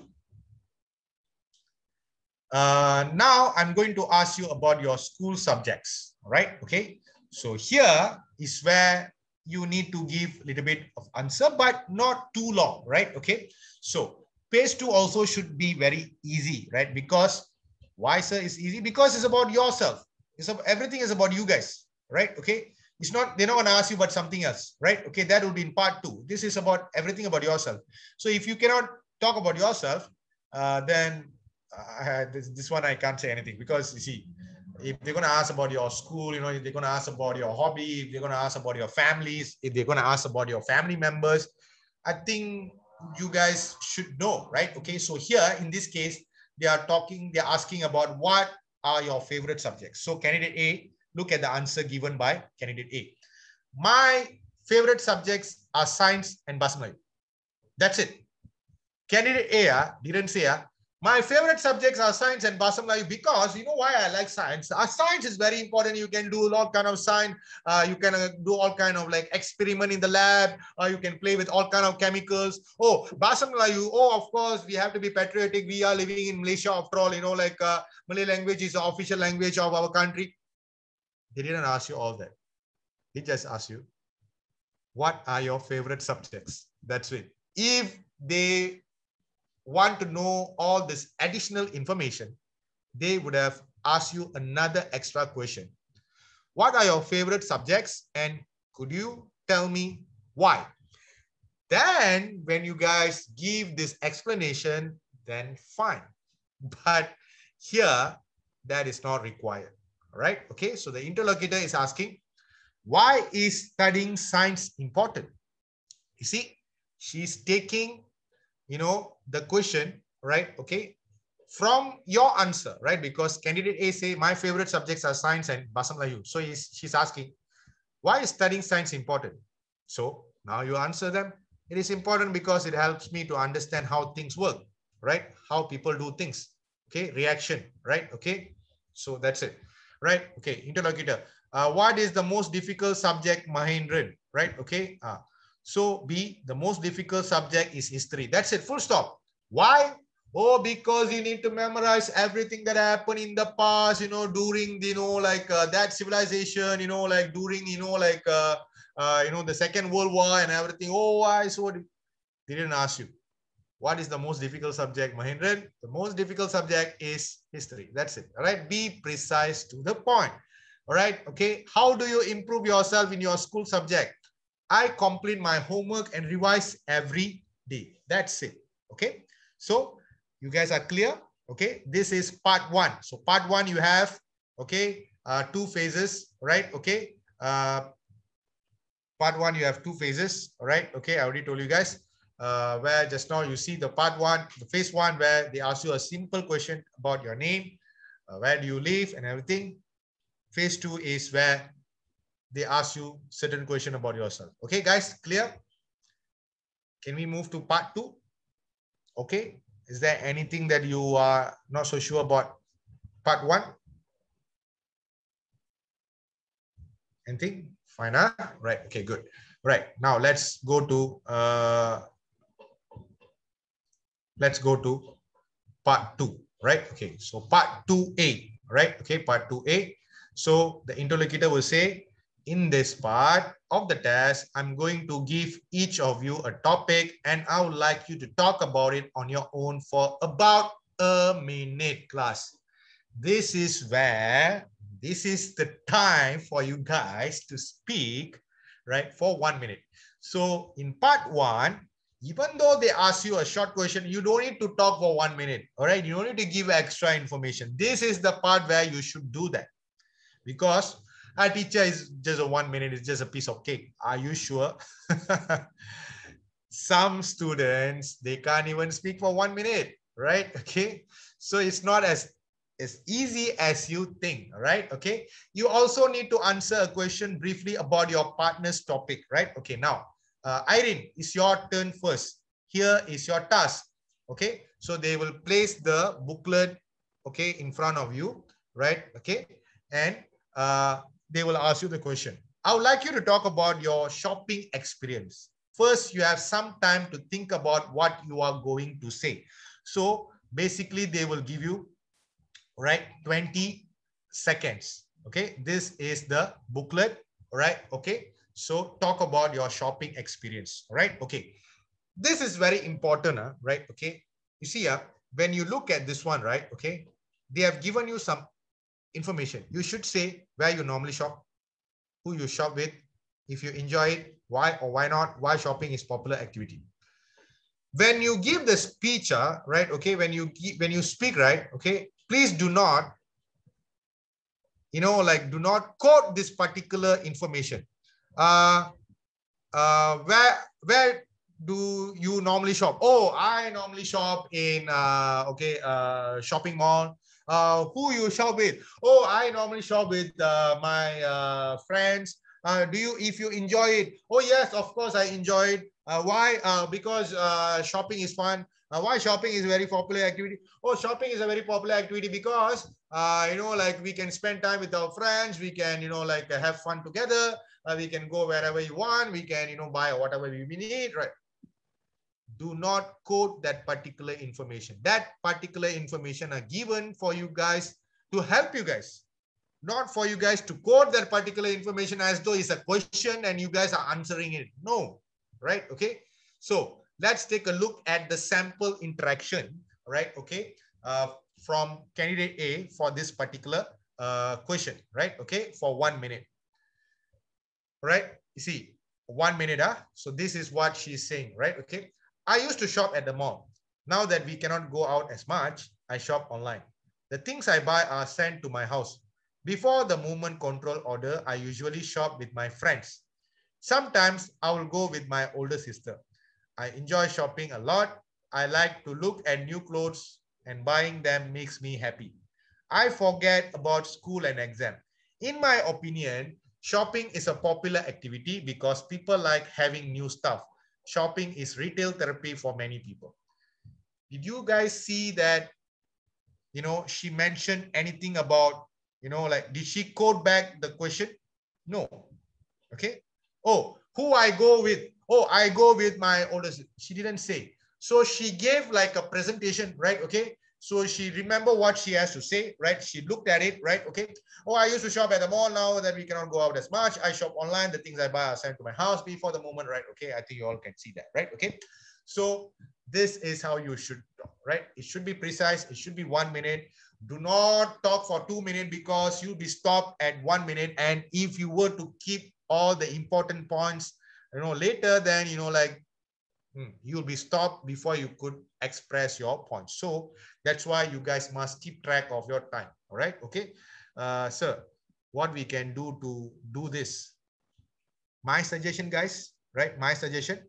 Now I'm going to ask you about your school subjects, right? Okay. So here is where you need to give a little bit of answer, but not too long, right? Okay. So phase 2 also should be very easy, right? Because why, sir, is easy? Because it's about yourself. Everything is about you guys, right? Okay. It's not, they're not going to ask you about something else, right? Okay. That would be in part 2. This is about everything about yourself. So if you cannot talk about yourself, then this one I can't say anything, because you see, if they're going to ask about your school, if they're going to ask about your hobby, if they're going to ask about your families, if they're going to ask about your family members, I think you guys should know, right? Okay, so here in this case, they're asking about what are your favorite subjects. So candidate A, look at the answer given by candidate A. My favorite subjects are science and Bahasa Melayu. That's it. Candidate A didn't say, my favorite subjects are science and Bahasa Melayu, because you know why I like science. Science is very important. You can do a lot kind of science. You can do all kind of like experiment in the lab. You can play with all kind of chemicals. Oh, Bahasa Melayu. Oh, of course, we have to be patriotic. We are living in Malaysia after all. Malay language is the official language of our country. They didn't ask you all that. They just asked you, what are your favorite subjects? That's it. If they want to know all this additional information, they would have asked you another extra question. What are your favorite subjects? And could you tell me why? Then when you guys give this explanation, then fine. But here, that is not required. All right. Okay. So the interlocutor is asking, why is studying science important? You see, she's taking, the question, right? Okay, from your answer, right? Because candidate A say, my favorite subjects are science and Bahasa Melayu. So she's asking, why is studying science important? So now you answer them. It is important because it helps me to understand how things work, right? How people do things. Okay, reaction, right? Okay, so that's it, right? Okay, interlocutor. What is the most difficult subject, Mahendran? Right? Okay. So B, the most difficult subject is history. That's it. Full stop. Why? Oh, because you need to memorize everything that happened in the past, during, that civilization, like during, the Second World War and everything. Oh, why? So they didn't ask you. What is the most difficult subject, Mahendran? The most difficult subject is history. That's it. All right. Be precise to the point. All right. Okay. How do you improve yourself in your school subject? I complete my homework and revise every day. That's it. Okay. So you guys are clear? Okay. This is part one. So part one, you have, okay, two phases, right? Okay. Part one, you have two phases. All right. Okay. I already told you guys. Where just now you see the part one, the phase one, where they ask you a simple question about your name, where do you live and everything. Phase two is where they ask you certain question about yourself. Okay, guys, clear? Can we move to part two? Okay. Is there anything that you are not so sure about part one? Anything? Fine, huh? Right. Okay, good. Right. Now let's go to part two, right? Okay, so part 2A, right? Okay, part 2A. So the interlocutor will say, in this part of the test, I'm going to give each of you a topic and I would like you to talk about it on your own for about a minute, class. This is the time for you guys to speak, right? For 1 minute. So in part one, even though they ask you a short question, you don't need to talk for 1 minute. All right. You don't need to give extra information. This is the part where you should do that, because our teacher is just a 1 minute. It's just a piece of cake. Are you sure? Some students, they can't even speak for 1 minute, right? Okay. So it's not as easy as you think, right? Okay. You also need to answer a question briefly about your partner's topic, right? Okay. Now, Irene, it's your turn first. Here is your task. Okay. So they will place the booklet, okay, in front of you, right? Okay. And they will ask you the question. I would like you to talk about your shopping experience. First, you have some time to think about what you are going to say. So basically, they will give you, right, 20 seconds. Okay. This is the booklet, right? Okay. So talk about your shopping experience, right? Okay. This is very important, right? Okay. You see, when you look at this one, right? Okay. They have given you some information. You should say where you normally shop, who you shop with, if you enjoy it, why or why not, why shopping is popular activity. When you give the speech, right? Okay. When you speak, right? Okay. Please do not, do not quote this particular information. Where do you normally shop? Oh, I normally shop in shopping mall. Who you shop with? Oh, I normally shop with my friends. If you enjoy it? Oh yes, of course I enjoy it. Why? Because shopping is fun. Why shopping is a very popular activity? Oh, shopping is a very popular activity because we can spend time with our friends. We can have fun together. We can go wherever you want. We can buy whatever we need, right? Do not quote that particular information. That particular information are given for you guys to help you guys, not for you guys to quote that particular information as though it's a question and you guys are answering it. No, right? Okay. So let's take a look at the sample interaction, right? Okay, from candidate A for this particular question, right? Okay, for 1 minute, right? You see, 1 minute, so this is what she's saying, right? Okay, I used to shop at the mall. Now that we cannot go out as much, I shop online. The things I buy are sent to my house. Before the movement control order, I usually shop with my friends. Sometimes I will go with my older sister. I enjoy shopping a lot. I like to look at new clothes and buying them makes me happy. I forget about school and exam. In my opinion, shopping is a popular activity because people like having new stuff. Shopping is retail therapy for many people. Did you guys see that, she mentioned anything about, like, did she quote back the question? No. Okay. Oh, who I go with? Oh, I go with my older sister. She didn't say. So she gave like a presentation, right? Okay. So she remember what she has to say, right? She looked at it, right? Okay. Oh, I used to shop at the mall. Now that we cannot go out as much, I shop online. The things I buy are sent to my house before the moment, right? Okay. I think you all can see that, right? Okay. So this is how you should talk, right? It should be precise. It should be 1 minute. Do not talk for 2 minutes because you'll be stopped at 1 minute. And if you were to keep all the important points, later, then, you'll be stopped before you could express your points. So that's why you guys must keep track of your time. All right. Okay. Sir, what we can do to do this? My suggestion, guys, right? My suggestion,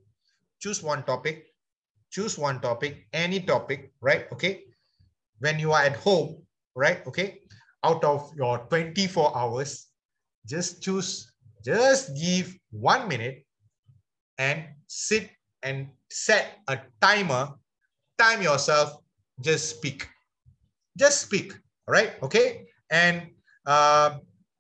choose one topic, any topic, right? Okay. When you are at home, right? Okay. Out of your 24 hours, just give 1 minute and sit and set a timer, time yourself, just speak, right? Okay. And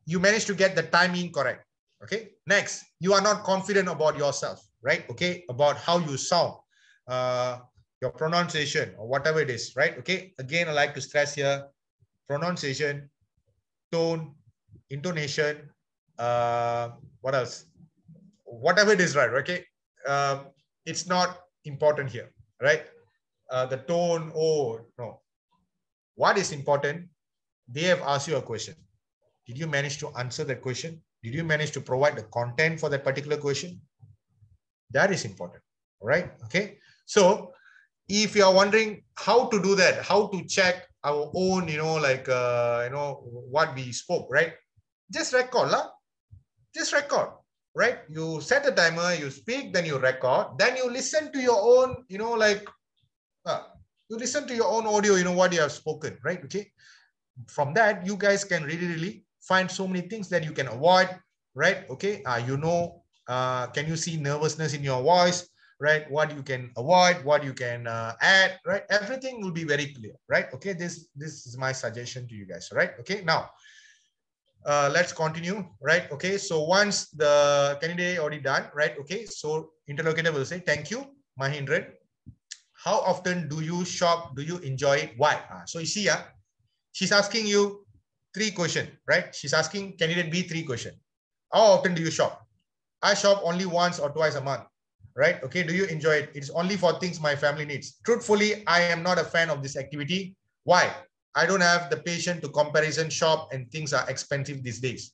you managed to get the timing correct. Okay. Next, you are not confident about yourself, right? Okay. About how you sound, your pronunciation or whatever it is, right? Okay. Again, I like to stress here, pronunciation, tone, intonation, what else? Whatever it is, right? Okay. It's not important here, right? The tone, oh, no. What is important? They have asked you a question. Did you manage to answer that question? Did you manage to provide the content for that particular question? That is important, right? Okay. So if you are wondering how to do that, how to check our own, what we spoke, right? Just record, lah. Just record, right? You set a timer, you speak, then you record, then you listen to your own, you listen to your own audio, what you have spoken, right? Okay. From that, you guys can really find so many things that you can avoid, right? Okay. Can you see nervousness in your voice, right? What you can avoid, what you can add, right? Everything will be very clear, right? Okay. This is my suggestion to you guys, right? Okay. Now, let's continue, right? Okay. So once the candidate already done, right? Okay. So interlocutor will say, thank you, Mahindran. How often do you shop? Do you enjoy it? Why? So you see, she's asking you 3 questions, right? She's asking candidate B 3 questions. How often do you shop? I shop only once or twice a month, right? Okay. Do you enjoy it? It's only for things my family needs. Truthfully, I am not a fan of this activity. Why? I don't have the patience to comparison shop and things are expensive these days.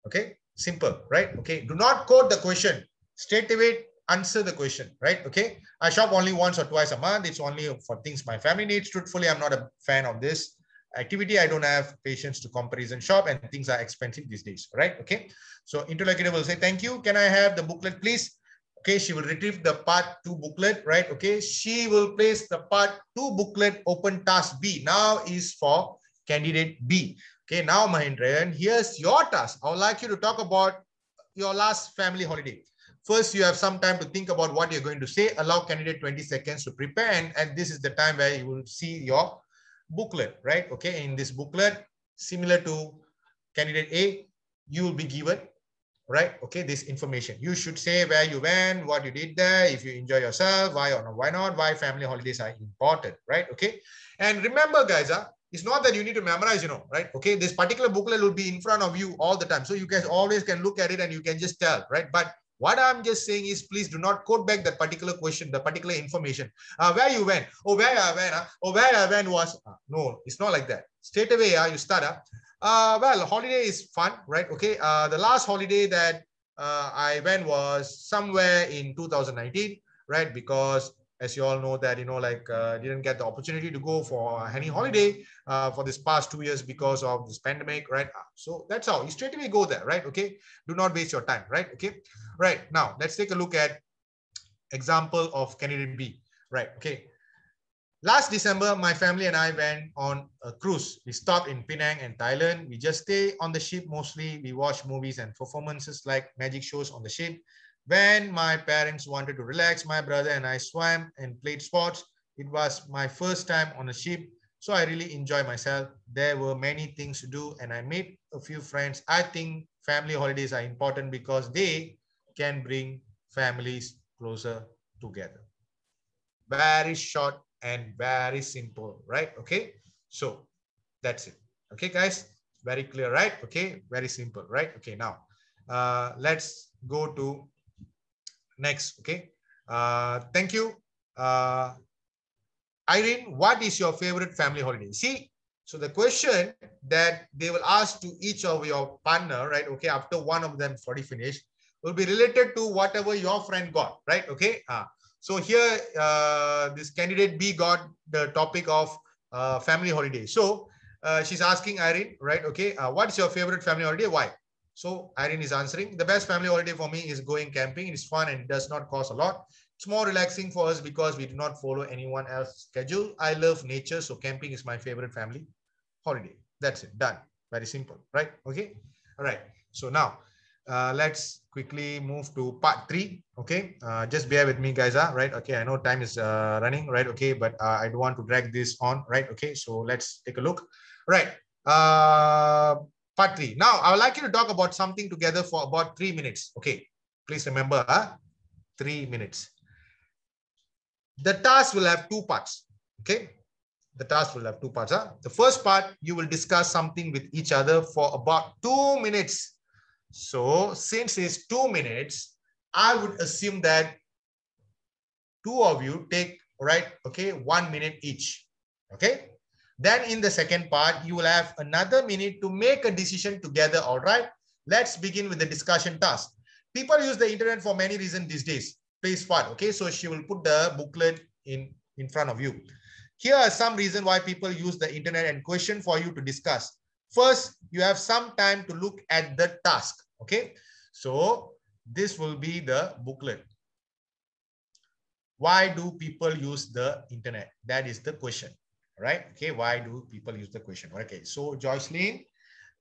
Okay. Simple, right? Okay. Do not quote the question. Straight away answer the question, right? Okay. I shop only once or twice a month. It's only for things my family needs. Truthfully, I'm not a fan of this activity. I don't have patience to comparison shop and things are expensive these days, right? Okay. So interlocutor will say, thank you. Can I have the booklet, please? Okay. She will retrieve the part 2 booklet, right? Okay. She will place the part 2 booklet open task B. Now is for candidate B. Okay. Now, Mahindran, here's your task. I would like you to talk about your last family holiday. First, you have some time to think about what you're going to say. Allow candidate 20 seconds to prepare. And this is the time where you will see your booklet, right? Okay. In this booklet, similar to candidate A, you will be given, right? Okay. This information. You should say where you went, what you did there, if you enjoy yourself, why or not, why not, why family holidays are important, right? Okay. And remember, guys, it's not that you need to memorize, right? Okay. This particular booklet will be in front of you all the time. So you guys always can look at it and you can just tell, right? But What I'm just saying is, please do not quote back that particular question, the particular information. Where you went? Oh, where I went? Oh, where I went was... no, it's not like that. Straight away, you start up. Well, holiday is fun, right? Okay. The last holiday that I went was somewhere in 2019, right? Because as you all know that, didn't get the opportunity to go for any holiday for this past 2 years because of this pandemic, right? So that's how you straight away go there, right? Okay. Do not waste your time, right? Okay. Right. Now let's take a look at example of candidate B, right? Okay. Last December, my family and I went on a cruise. We stopped in Penang and Thailand. We just stay on the ship mostly. We watch movies and performances like magic shows on the ship. When my parents wanted to relax, my brother and I swam and played sports. It was my first time on a ship, so I really enjoyed myself. There were many things to do and I made a few friends. I think family holidays are important because they can bring families closer together. Very short and very simple, right? Okay, so that's it. Okay, guys, very clear, right? Okay, very simple, right? Okay, now let's go to next. Okay, thank you. Irene, what is your favorite family holiday? See, so the question that they will ask to each of your partner, right? Okay, after one of them already finished, will be related to whatever your friend got, right? Okay. So here, this candidate B got the topic of family holiday. So she's asking Irene, right? Okay, what's your favorite family holiday? Why? So Irene is answering, the best family holiday for me is going camping. It's fun and does not cost a lot. It's more relaxing for us because we do not follow anyone else's schedule. I love nature, so camping is my favorite family holiday. That's it. Done. Very simple, right? Okay. All right. So now let's quickly move to part 3. Okay. Just bear with me, guys. Right. Okay. I know time is running, right? Okay. But I don't want to drag this on, right? Okay. So let's take a look. Right. Part 3. Now, I would like you to talk about something together for about 3 minutes. Okay. Please remember, 3 minutes. The task will have 2 parts. Okay. The task will have 2 parts. The first part, you will discuss something with each other for about 2 minutes. So since it's 2 minutes, I would assume that 2 of you take, right? Okay. 1 minute each. Okay. Then in the second part, you will have another minute to make a decision together. All right. Let's begin with the discussion task. People use the internet for many reasons these days. Place part. Okay. So she will put the booklet in front of you. Here are some reasons why people use the internet and question for you to discuss. First, you have some time to look at the task. Okay. So this will be the booklet. Why do people use the internet? That is the question. Right? Okay, why do people use the question? Okay, so Joycelyn,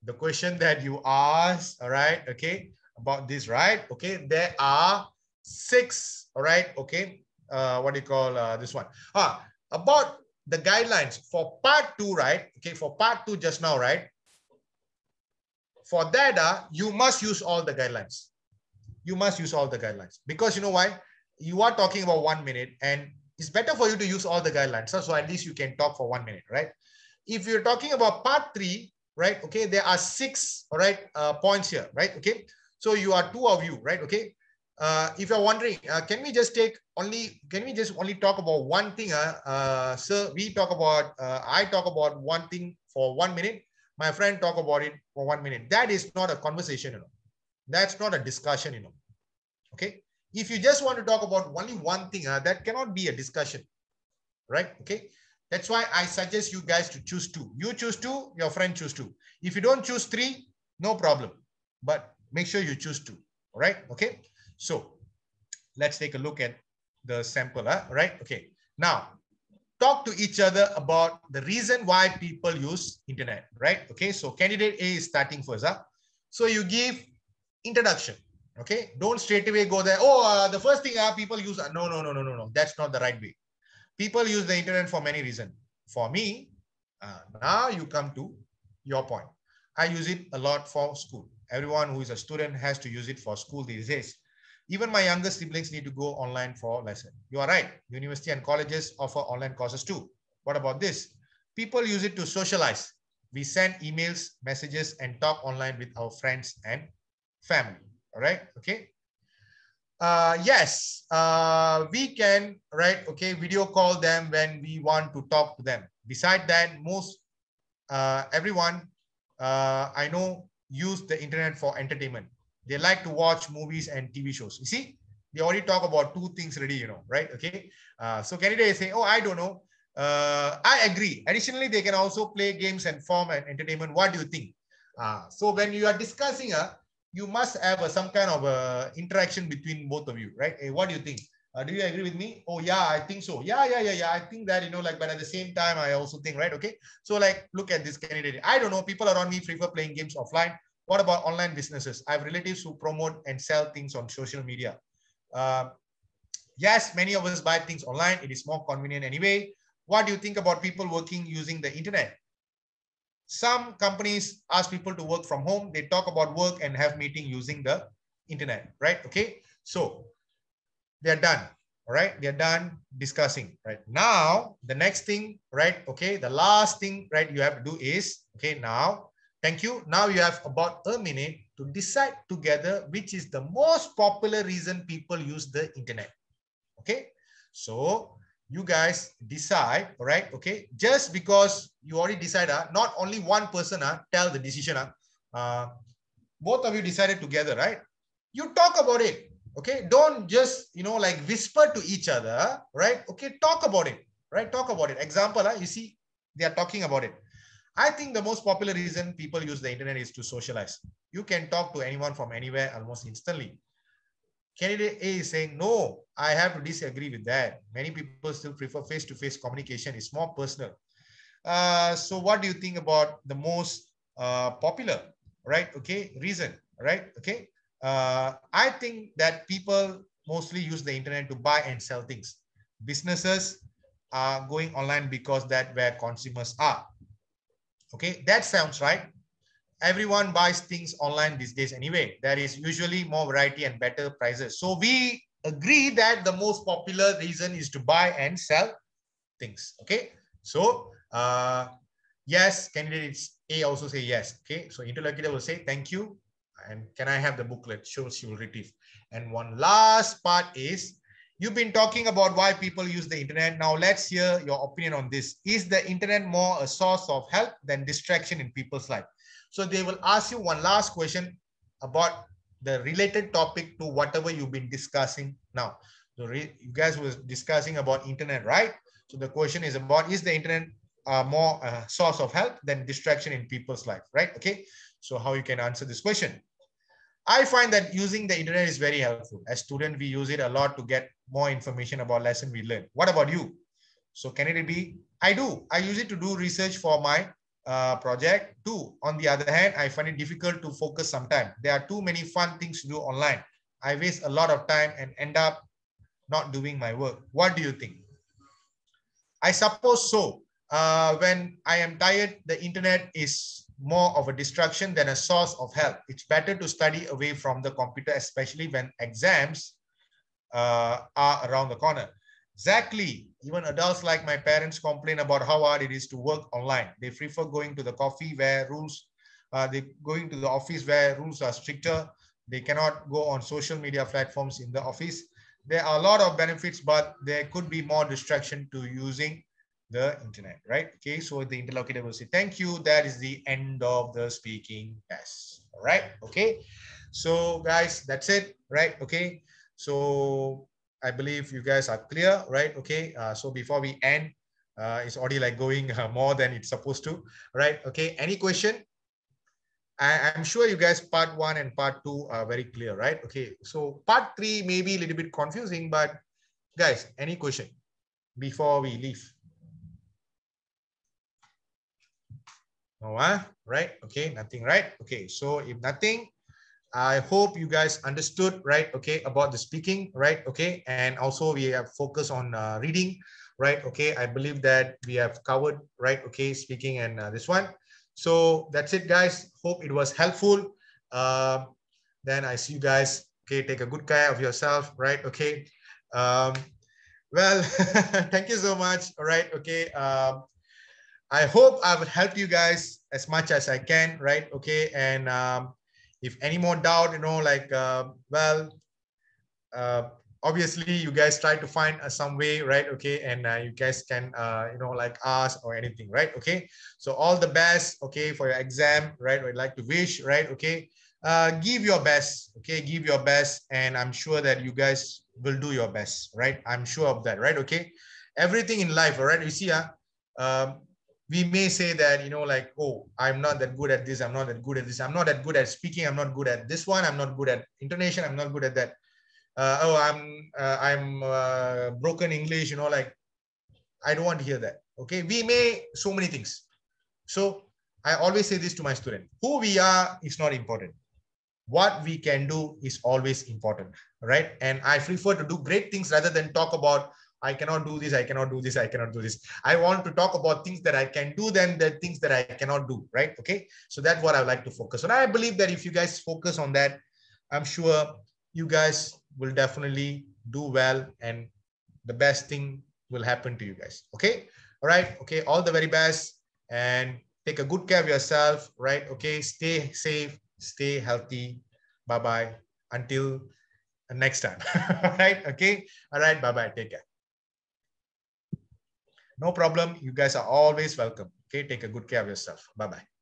the question that you asked, all right, okay, about this, right? Okay, there are 6, all right, okay, what do you call this one? About the guidelines for part 2, right? Okay, for part 2 just now, right? For that, you must use all the guidelines. You must use all the guidelines because you know why? You are talking about 1 minute and it's better for you to use all the guidelines. So at least you can talk for 1 minute, right? If you're talking about part 3, right? Okay, there are 6, all right, points here, right? Okay, so you are 2 of you, right? Okay, if you're wondering, can we just only talk about one thing? Sir, we talk about, I talk about one thing for 1 minute. My friend talk about it for 1 minute. That is not a conversation, you know. That's not a discussion, you know. Okay. If you just want to talk about only one thing, that cannot be a discussion, right? Okay. That's why I suggest you guys to choose 2. You choose 2, your friend choose 2. If you don't choose 3, no problem. But make sure you choose 2. All right. Okay. So let's take a look at the sample. Right. Okay. Now, talk to each other about the reason why people use internet. Right. Okay. So candidate A is starting first. So you give introduction. Okay, don't straight away go there. Oh, the first thing people use. No. That's not the right way. People use the internet for many reasons. For me, now you come to your point. I use it a lot for school. Everyone who is a student has to use it for school these days. Even my younger siblings need to go online for lesson. You are right. University and colleges offer online courses too. What about this? People use it to socialize. We send emails, messages, and talk online with our friends and family. All right. Okay. Yes, we can, right? Okay, video call them when we want to talk to them. Beside that, most everyone I know use the internet for entertainment. They like to watch movies and TV shows. You see, they already talk about two things already, right? Okay. So candidates say, oh, I don't know. I agree. Additionally, they can also play games and form and entertainment. What do you think? So when you are discussing, you must have some kind of interaction between both of you, right? Hey, what do you think? Do you agree with me? Oh, yeah, I think so. Yeah. I think that, but at the same time, I also think, right? Okay. So like, look at this candidate. I don't know. People around me prefer playing games offline. What about online businesses? I have relatives who promote and sell things on social media. Uh, yes, many of us buy things online. It is more convenient anyway. What do you think about people working using the internet? Some companies ask people to work from home. They talk about work and have meeting using the internet, right? Okay. So they're done. All right. They're done discussing, right? Now, the next thing, right? Okay. The last thing, right, you have to do is, okay, now, thank you. Now you have about a minute to decide together which is the most popular reason people use the internet. Okay. So you guys decide, all right? Okay. Just because you already decided, not only one person tell the decision. Both of you decided together, right? You talk about it. Okay. Don't just, like whisper to each other, right? Okay. Talk about it, right? Talk about it. Example, you see, they are talking about it. I think the most popular reason people use the internet is to socialize. You can talk to anyone from anywhere almost instantly. Candidate A is saying, no, I have to disagree with that. Many people still prefer face-to-face communication. It's more personal. So what do you think about the most popular, right? Okay, reason, right? Okay. I think that people mostly use the internet to buy and sell things. Businesses are going online because that's where consumers are. Okay, that sounds right. Everyone buys things online these days anyway. There is usually more variety and better prices. So we agree that the most popular reason is to buy and sell things. Okay. So yes, candidates A also say yes. Okay. So interlocutor will say thank you. And can I have the booklet? Sure, she will retrieve. And one last part is you've been talking about why people use the internet. Now let's hear your opinion on this. Is the internet more a source of help than distraction in people's life? So they will ask you one last question about the related topic to whatever you've been discussing now. So you guys were discussing about internet, right? So the question is about, is the internet more a source of help than distraction in people's life, right? Okay. So how you can answer this question? I find that using the internet is very helpful. As students, we use it a lot to get more information about lesson we learn. What about you? So can it be? I do. I use it to do research for my project too. On the other hand, I find it difficult to focus sometimes. There are too many fun things to do online. I waste a lot of time and end up not doing my work. What do you think? I suppose so. When I am tired, the internet is more of a distraction than a source of help. It's better to study away from the computer, especially when exams are around the corner. Exactly. Even adults like my parents complain about how hard it is to work online. They prefer going to the coffee where rules, they going to the office where rules are stricter. They cannot go on social media platforms in the office. There are a lot of benefits, but there could be more distraction to using the internet, right? Okay, so the interlocutor will say, thank you. That is the end of the speaking test. All right, okay. So guys, that's it, right? Okay. So I believe you guys are clear, right? Okay. So before we end, it's already like going more than it's supposed to, right? Okay. Any question? I'm sure you guys part 1 and part 2 are very clear, right? Okay. So part 3 may be a little bit confusing, but guys, any question before we leave? No, right? Okay. Nothing, right? Okay. So if nothing, I hope you guys understood, right? Okay, about the speaking, right? Okay, and also we have focused on reading, right? Okay, I believe that we have covered, right? Okay, speaking and this one. So that's it, guys. Hope it was helpful. Then I see you guys. Okay, take a good care of yourself, right? Okay. Well, thank you so much. All right. Okay. I hope I will help you guys as much as I can, right? Okay, and if any more doubt, like, well, obviously you guys try to find some way, right? Okay, and you guys can like ask or anything, right? Okay, so all the best, okay, for your exam, right? I'd like to wish, right? Okay, give your best, okay, give your best, and I'm sure that you guys will do your best, right? I'm sure of that, right? Okay, everything in life, all right, you see, we may say that, like, oh, I'm not that good at this, I'm not that good at this, I'm not that good at speaking, I'm not good at this one, I'm not good at intonation, I'm not good at that. Oh, I'm broken English, like, I don't want to hear that. Okay, we may so many things. So I always say this to my student: who we are is not important. What we can do is always important, right? And I prefer to do great things rather than talk about I cannot do this, I cannot do this, I cannot do this. I want to talk about things that I can do than the things that I cannot do, right? Okay, so that's what I like to focus on. I believe that if you guys focus on that, I'm sure you guys will definitely do well, and the best thing will happen to you guys. Okay, all right, okay, all the very best, and take a good care of yourself, right? Okay, stay safe, stay healthy. Bye bye until next time. All right, okay, all right, bye bye, take care. No problem, you guys are always welcome. Okay, take a good care of yourself. Bye bye.